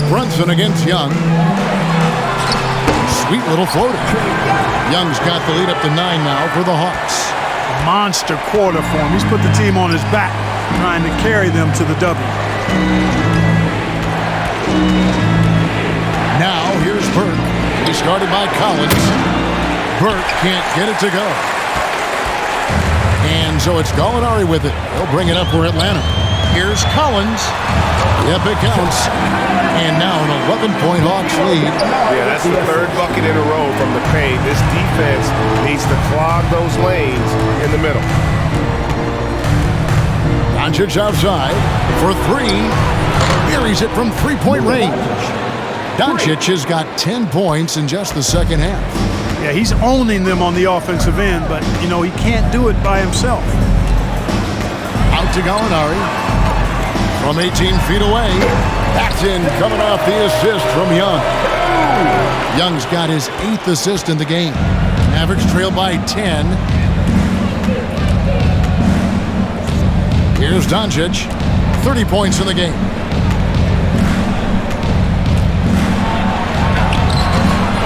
Brunson against Young. Sweet little floater. Young's got the lead up to 9 now for the Hawks. A monster quarter for him. He's put the team on his back, trying to carry them to the W. Now here's Burke. He's started by Collins. Burke can't get it to go. And so it's Gallinari with it. He'll bring it up for Atlanta. Here's Collins. Yep, it counts. And now an 11-point Hawks lead. Yeah, that's the third bucket in a row from the paint. This defense needs to clog those lanes in the middle. Doncic outside for three. Buries it from three-point range. Doncic has got 10 points in just the second half. Yeah, he's owning them on the offensive end, but, you know, he can't do it by himself. Out to Gallinari. From 18 feet away. Paxton coming off the assist from Young. Young's got his 8th assist in the game. Mavericks trail by 10. Here's Doncic. 30 points in the game.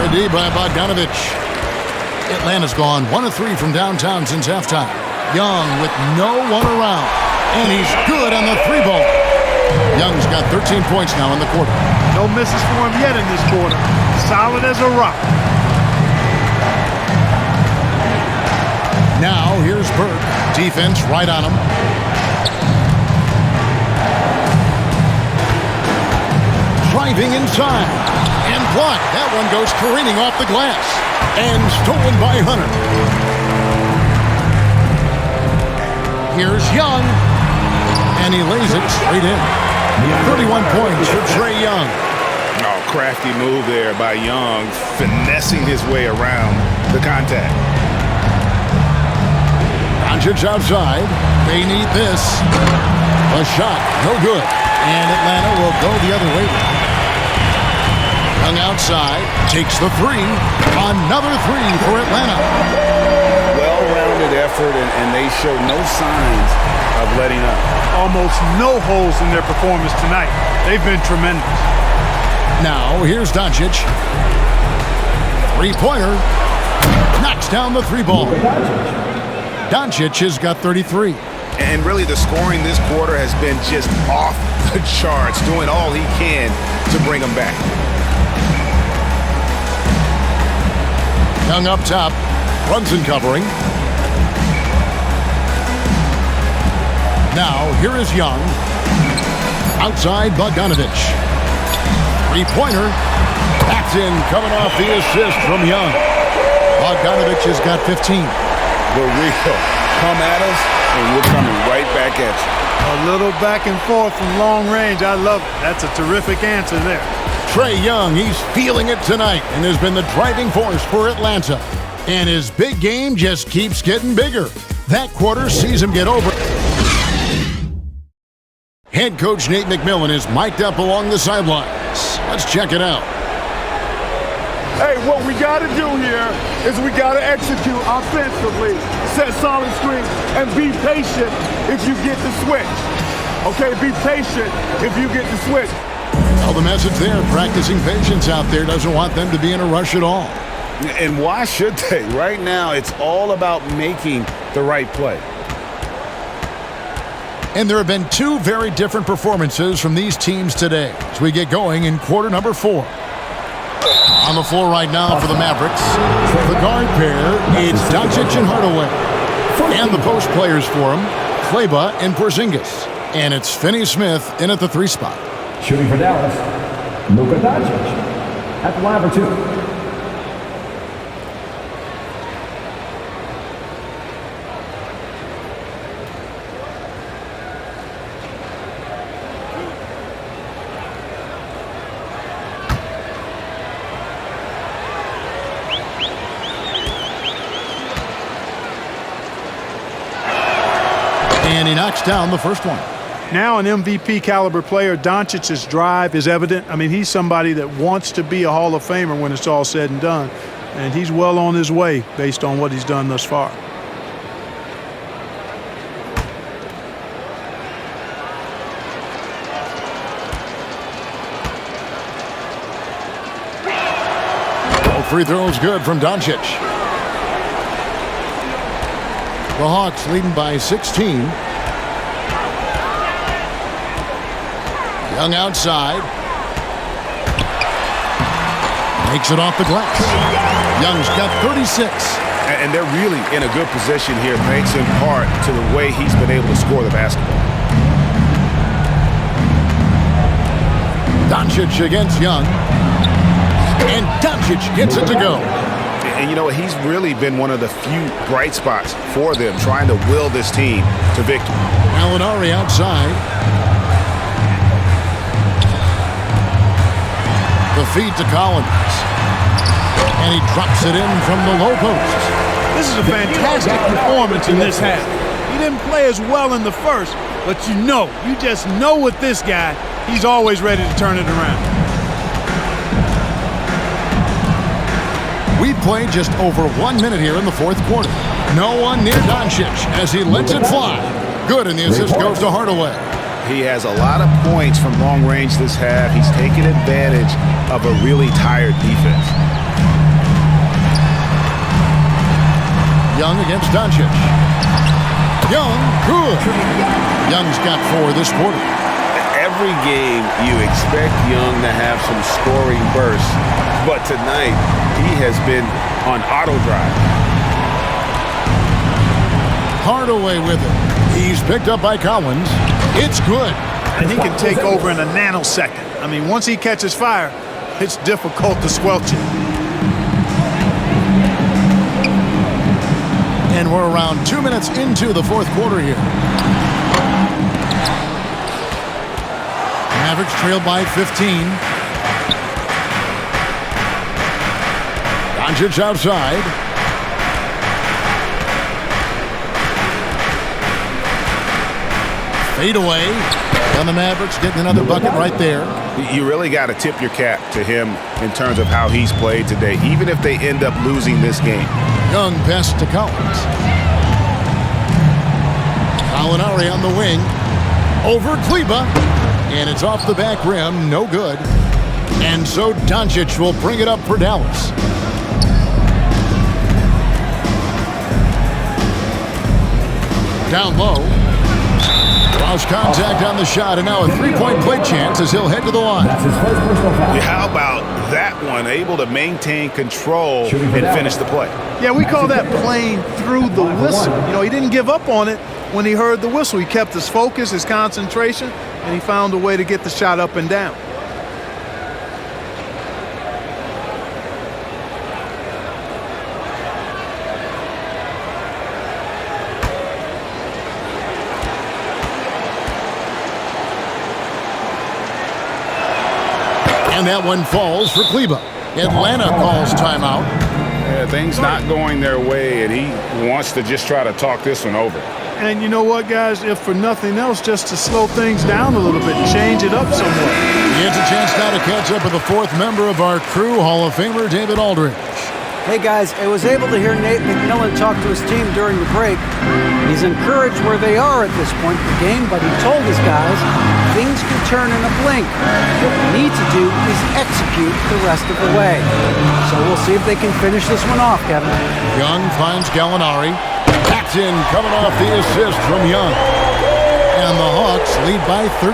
Ready by Bogdanovic. Atlanta's gone 1 of 3 from downtown since halftime. Young with no one around. And he's good on the 3-ball. Young's got 13 points now in the quarter. No misses for him yet in this quarter. Solid as a rock. Now here's Burke. Defense right on him. Driving inside. And blocked. That one goes careening off the glass. And stolen by Hunter. Here's Young. And he lays it straight in. 31 points for Trae Young. Oh, crafty move there by Young, finessing his way around the contact. Doncic outside. They need this. A shot, no good. And Atlanta will go the other way. Young outside, takes the three. Another three for Atlanta. Well-rounded effort, and they show no signs of letting up. Almost no holes in their performance tonight. They've been tremendous. Now, here's Doncic. Three-pointer. Knocks down the 3-ball. Doncic has got 33. And really, the scoring this quarter has been just off the charts, doing all he can to bring them back. Young up top. Brunson covering. Now, here is Young. Outside, Bogdanovic. Three-pointer. Paxton coming off the assist from Young. Bogdanovic has got 15. We're real. Come at us, and we're coming right back at you. A little back and forth from long range. I love it. That's a terrific answer there. Trae Young, he's feeling it tonight and has been the driving force for Atlanta. And his big game just keeps getting bigger. That quarter sees him get over. Head coach Nate McMillan is mic'd up along the sidelines. Let's check it out. Hey, what we got to do here is we got to execute offensively, set solid screens, and be patient if you get the switch. Okay, be patient if you get the switch. Well, the message there, practicing patience out there, doesn't want them to be in a rush at all. And why should they? Right now, it's all about making the right play. And there have been two very different performances from these teams today as we get going in quarter number 4. On the floor right now for the Mavericks, the guard pair, it's Doncic and Hardaway. And the post players for them, Kleba and Porzingis. And it's Finney-Smith in at the 3 spot. Shooting for Dallas, Luka Doncic at the line for 2. And he knocks down the first one. Now an MVP caliber player, Doncic's drive is evident. I mean, he's somebody that wants to be a Hall of Famer when it's all said and done. And he's well on his way based on what he's done thus far. All free throws good from Doncic. The Hawks leading by 16. Young outside. Makes it off the glass. Young's got 36. And they're really in a good position here, thanks in part to the way he's been able to score the basketball. Doncic against Young. And Doncic gets it to go. And you know what? He's really been one of the few bright spots for them, trying to will this team to victory. Gallinari outside. The feed to Collins. And he drops it in from the low post. This is a fantastic performance in this half. He didn't play as well in the first, but you just know with this guy, he's always ready to turn it around. We played just over 1 minute here in the fourth quarter. No one near Doncic as he lets it fly. Good, and the assist goes to Hardaway. He has a lot of points from long range this half. He's taken advantage of a really tired defense. Young against Doncic. Young, good. Young's got 4 this quarter. Every game you expect Young to have some scoring bursts, but tonight he has been on auto drive. Hardaway with it. He's picked up by Collins. It's good. And he can take over in a nanosecond. I mean, once he catches fire, it's difficult to squelch it. And we're around 2 minutes into the fourth quarter here. Mavericks trailed by 15. Doncic outside. Fade away. And the Mavericks getting another bucket right there. You really got to tip your cap to him in terms of how he's played today, even if they end up losing this game. Young pass to Collins. Gallinari on the wing. Over Kleba. And it's off the back rim. No good. And so Doncic will bring it up for Dallas. Down low. Lost contact on the shot, and now a three-point play chance as he'll head to the line. How about that one? Able to maintain control and finish the play. Yeah, we call that playing through the whistle. You know, he didn't give up on it when he heard the whistle. He kept his focus, his concentration, and he found a way to get the shot up and down. And that one falls for Kleba. Atlanta calls timeout. Yeah, things not going their way, and he wants to just try to talk this one over. And you know what, guys? If for nothing else, just to slow things down a little bit, change it up somewhat. He gets a chance now to catch up with the fourth member of our crew, Hall of Famer David Aldridge. Hey guys, I was able to hear Nate McMillan talk to his team during the break. He's encouraged where they are at this point in the game, but he told his guys things can turn in a blink. What we need to do is execute the rest of the way. So we'll see if they can finish this one off, Kevin. Young finds Gallinari. Paxton coming off the assist from Young. And the Hawks lead by 13.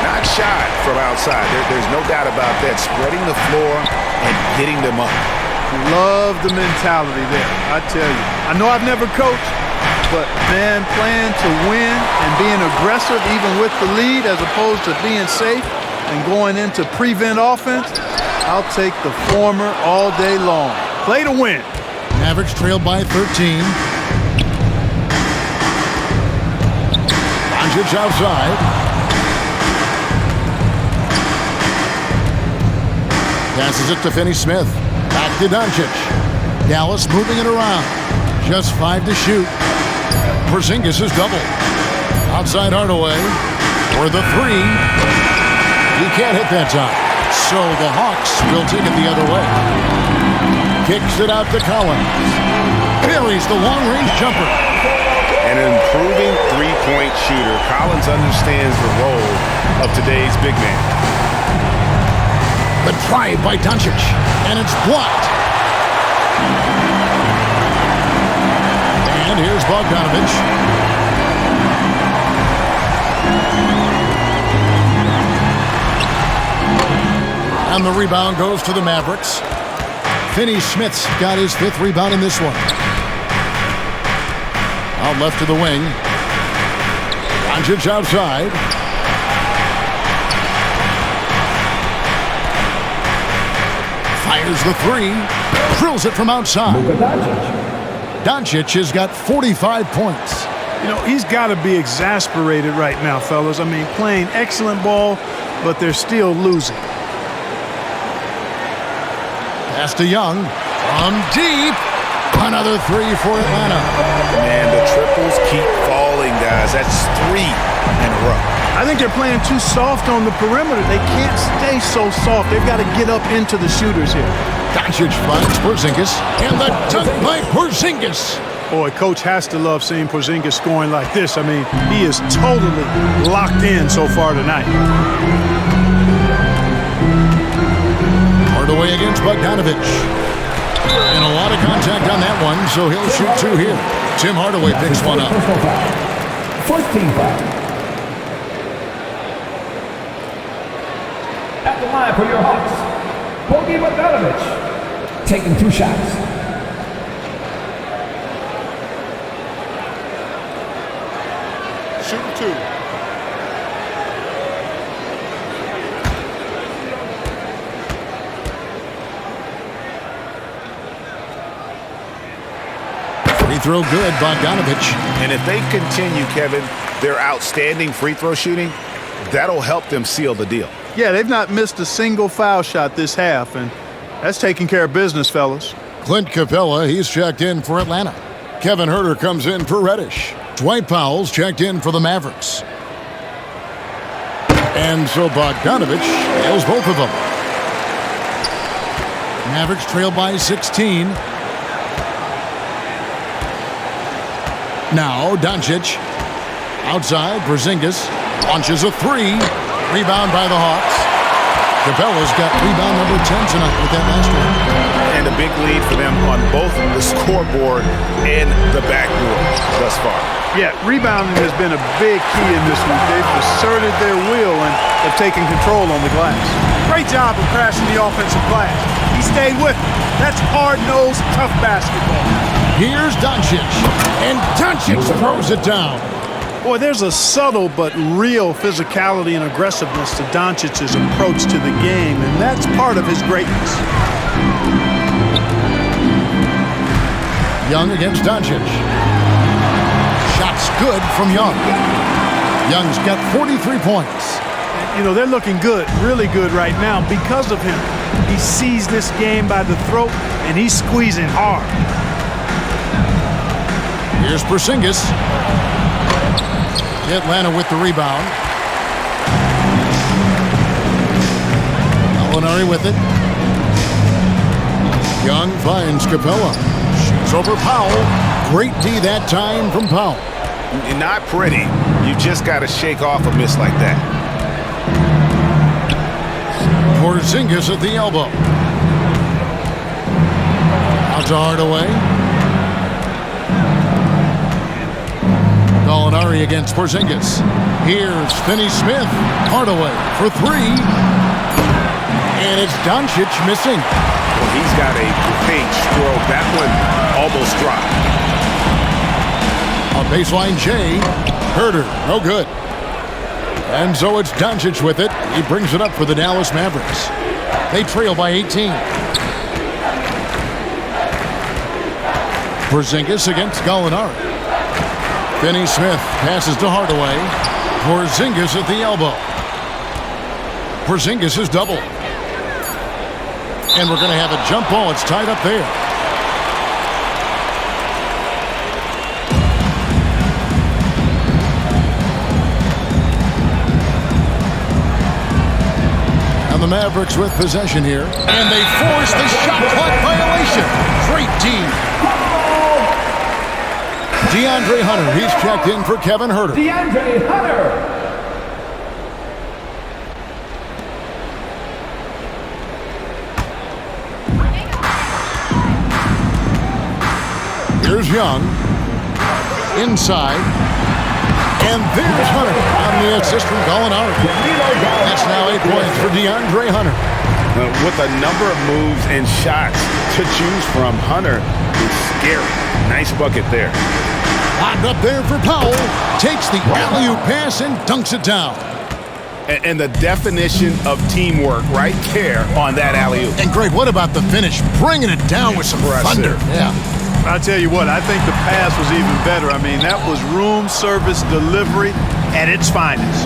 Not shot from outside. There's no doubt about that. Spreading the floor and getting them up. Love the mentality there, I tell you. I know I've never coached, but man, playing to win and being aggressive even with the lead as opposed to being safe and going into prevent offense, I'll take the former all day long. Play to win. Mavericks trailed by 13. Doncic outside. Passes it to Finney-Smith. Back to Doncic. Dallas moving it around. Just 5 to shoot. Porzingis is double. Outside Hardaway for the 3. He can't hit that time. So the Hawks will take it the other way. Kicks it out to Collins. Buries the long-range jumper. An improving three-point shooter. Collins understands the role of today's big man. The drive by Doncic, and it's blocked. And here's Bogdanovic. And the rebound goes to the Mavericks. Finney-Smith's got his 5th rebound in this one. Out left to the wing. Doncic outside. Fires the three. Drills it from outside. Luka Doncic. Doncic has got 45 points. You know, he's got to be exasperated right now, fellas. I mean, playing excellent ball, but they're still losing. Pass to Young. From deep. Another three for Atlanta. Man, the triples keep falling, guys. That's 3 in a row. I think they're playing too soft on the perimeter. They can't stay so soft. They've got to get up into the shooters here. Doncic finds Porzingis. And the dunk by Porzingis. Boy, coach has to love seeing Porzingis scoring like this. I mean, he is totally locked in so far tonight. Hardaway against Bogdanovic. And a lot of contact on that one, so he'll shoot 2 here. Tim Hardaway picks one up. First team foul. At the line for your Hawks, Bogdanovic, taking 2 shots. Shooting 2. Free throw good, Bogdanovic. And if they continue, Kevin, their outstanding free throw shooting, that'll help them seal the deal. Yeah, they've not missed a single foul shot this half, and that's taking care of business, fellas. Clint Capela, he's checked in for Atlanta. Kevin Huerter comes in for Reddish. Dwight Powell's checked in for the Mavericks. And so Bogdanovic nails both of them. Mavericks trail by 16. Now Doncic. Outside, Porzingis launches a 3. Rebound by the Hawks. Capela's got rebound number 10 tonight with that last one. And a big lead for them on both the scoreboard and the backboard thus far. Yeah, rebounding has been a big key in this one. They've asserted their will and have taken control on the glass. Great job of crashing the offensive glass. He stayed with it. That's hard-nosed, tough basketball. Here's Doncic. And Doncic throws it down. Boy, there's a subtle but real physicality and aggressiveness to Doncic's approach to the game, and that's part of his greatness. Young against Doncic. Shots good from Young. Young's got 43 points. You know, they're looking good, really good right now because of him. He sees this game by the throat, and he's squeezing hard. Here's Porzingis. Atlanta with the rebound. Gallinari with it. Young finds Capela. Shoots over Powell. Great D that time from Powell. Not pretty. You just got to shake off a miss like that. Porzingis at the elbow. Out to Hardaway. Gallinari against Porzingis. Here's Finney Smith. Hardaway for 3. And it's Doncic missing. Well, he's got a big stroke. That one almost dropped. On baseline, Jay. Huerter, no good. And so it's Doncic with it. He brings it up for the Dallas Mavericks. They trail by 18. Porzingis against Gallinari. Finney Smith passes to Hardaway. Porzingis at the elbow. Porzingis is double. And we're going to have a jump ball. It's tied up there. And the Mavericks with possession here. And they force the shot clock violation. Great team. DeAndre Hunter, he's checked in for Kevin Huerter. DeAndre Hunter. Here's Young. Inside. And there's Hunter on the assist from Gallinari. That's now 8 points for DeAndre Hunter. With a number of moves and shots to choose from, Hunter is scary. Nice bucket there. Locked up there for Powell. Takes the alley-oop pass and dunks it down. And the definition of teamwork right there on that alley-oop. And Greg, what about the finish? Bringing it down with some thunder. Yeah. I'll tell you what, I think the pass was even better. I mean, that was room service delivery at its finest.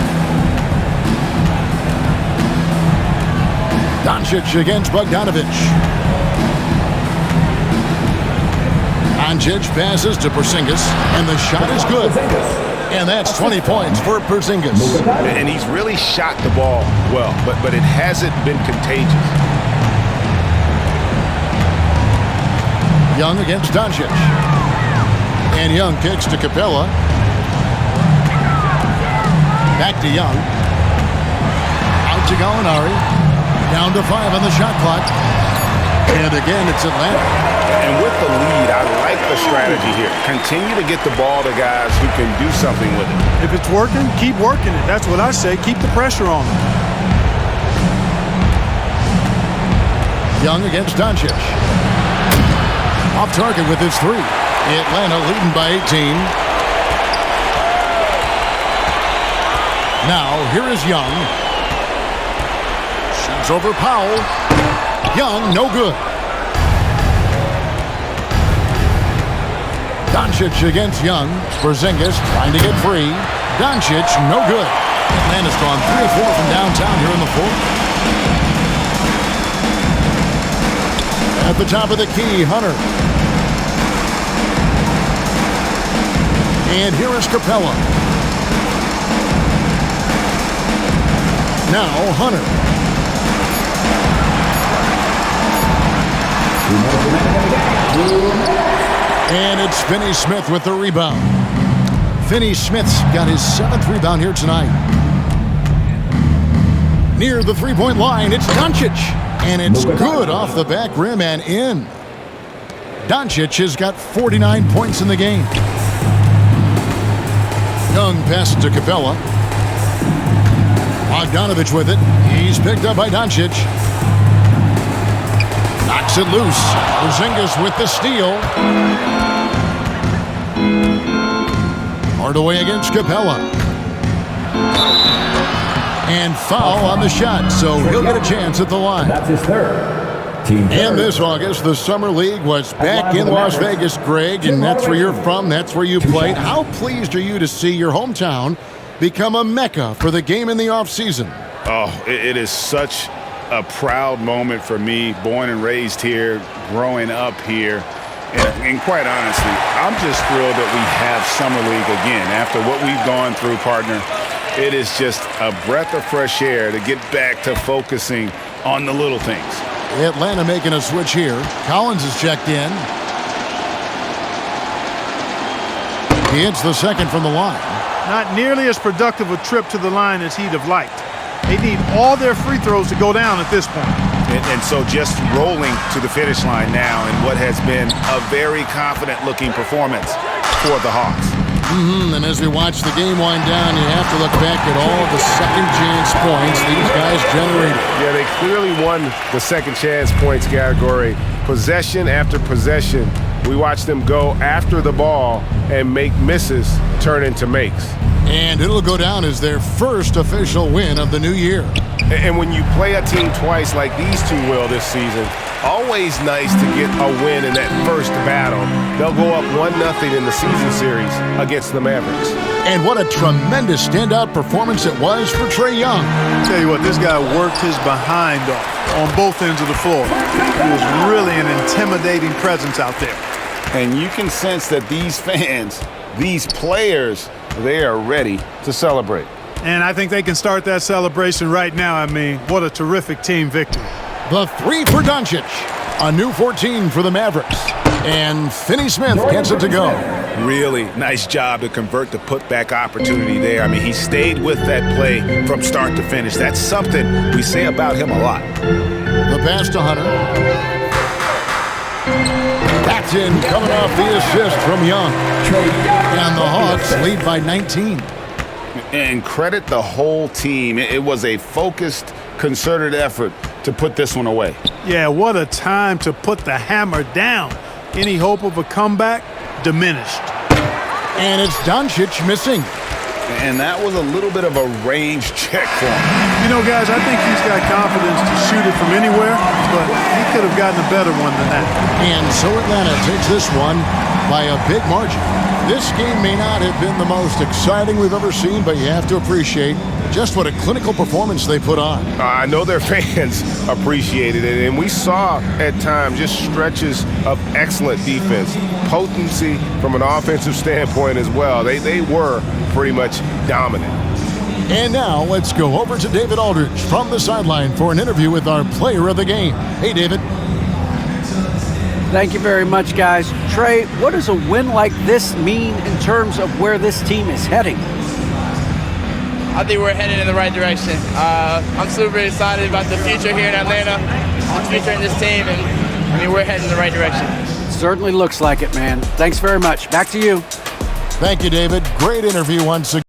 Doncic against Bogdanovic. Doncic passes to Porzingis, and the shot is good. And that's 20 points for Porzingis. And he's really shot the ball well, but it hasn't been contagious. Young against Doncic. And Young kicks to Capela. Back to Young. Out to Gallinari. Down to 5 on the shot clock. And again, it's Atlanta. And with the lead, I like the strategy here. Continue to get the ball to guys who can do something with it. If it's working, keep working it. That's what I say. Keep the pressure on them. Young against Doncic. Off target with his 3. Atlanta leading by 18. Now, here is Young. Shoots over Powell. Young, no good. Doncic against Young. Porzingis trying to get free. Doncic, no good. Atlanta's gone 3 or 4 from downtown here in the fourth. At the top of the key, Hunter. And here is Capela. Now Hunter. And it's Finney Smith with the rebound. Finney Smith's got his 7th rebound here tonight. Near the three-point line, it's Doncic. And it's good off the back rim and in. Doncic has got 49 points in the game. Young passes to Capela. Bogdanovic with it. He's picked up by Doncic. Knocks it loose. Porzingis with the steal. Hardaway against Capela. And foul on the shot, so he'll get a chance at the line. That's his 3rd. Team 3rd. And this August, the Summer League was back in Las Vegas, Greg, and that's where you're from, that's where you played. How pleased are you to see your hometown become a mecca for the game in the offseason? Oh, it is such a proud moment for me, born and raised here, growing up here. And quite honestly, I'm just thrilled that we have Summer League again. After what we've gone through, partner, it is just a breath of fresh air to get back to focusing on the little things. Atlanta making a switch here. Collins is checked in. He hits the second from the line. Not nearly as productive a trip to the line as he'd have liked. They need all their free throws to go down at this point. And so just rolling to the finish line now in what has been a very confident-looking performance for the Hawks. And as we watch the game wind down, you have to look back at all the second-chance points these guys generated. Yeah, they clearly won the second-chance points category. Possession after possession, we watched them go after the ball and make misses turn into makes. And it'll go down as their first official win of the new year. And when you play a team twice like these two will this season, always nice to get a win in that first battle. They'll go up 1-0 in the season series against the Mavericks. And what a tremendous standout performance it was for Trae Young. I'll tell you what, this guy worked his behind off on both ends of the floor. He was really an intimidating presence out there. And you can sense that these fans, these players, they are ready to celebrate. And I think they can start that celebration right now. I mean, what a terrific team victory. The 3 for Doncic. A new 14 for the Mavericks. And Finney Smith gets it to go. Really nice job to convert the putback opportunity there. I mean, he stayed with that play from start to finish. That's something we say about him a lot. The pass to Hunter. That's in, coming off the assist from Young. And the Hawks lead by 19. And credit the whole team. It was a focused, concerted effort to put this one away. Yeah, what a time to put the hammer down. Any hope of a comeback? Diminished. And it's Doncic missing. And that was a little bit of a range check for him. You know, guys, I think he's got confidence to shoot it from anywhere, but he could have gotten a better one than that. And so Atlanta takes this one by a big margin. This game may not have been the most exciting we've ever seen, but you have to appreciate just what a clinical performance they put on. I know their fans appreciated it, and we saw at times just stretches of excellent defense, potency from an offensive standpoint as well. They were pretty much dominant. And now let's go over to David Aldridge from the sideline for an interview with our player of the game. Hey, David. Thank you very much, guys. Trae, what does a win like this mean in terms of where this team is heading? I think we're headed in the right direction. I'm super excited about the future here in Atlanta, the future in this team, and I mean, we're heading in the right direction. Certainly looks like it, man. Thanks very much. Back to you. Thank you, David. Great interview once again.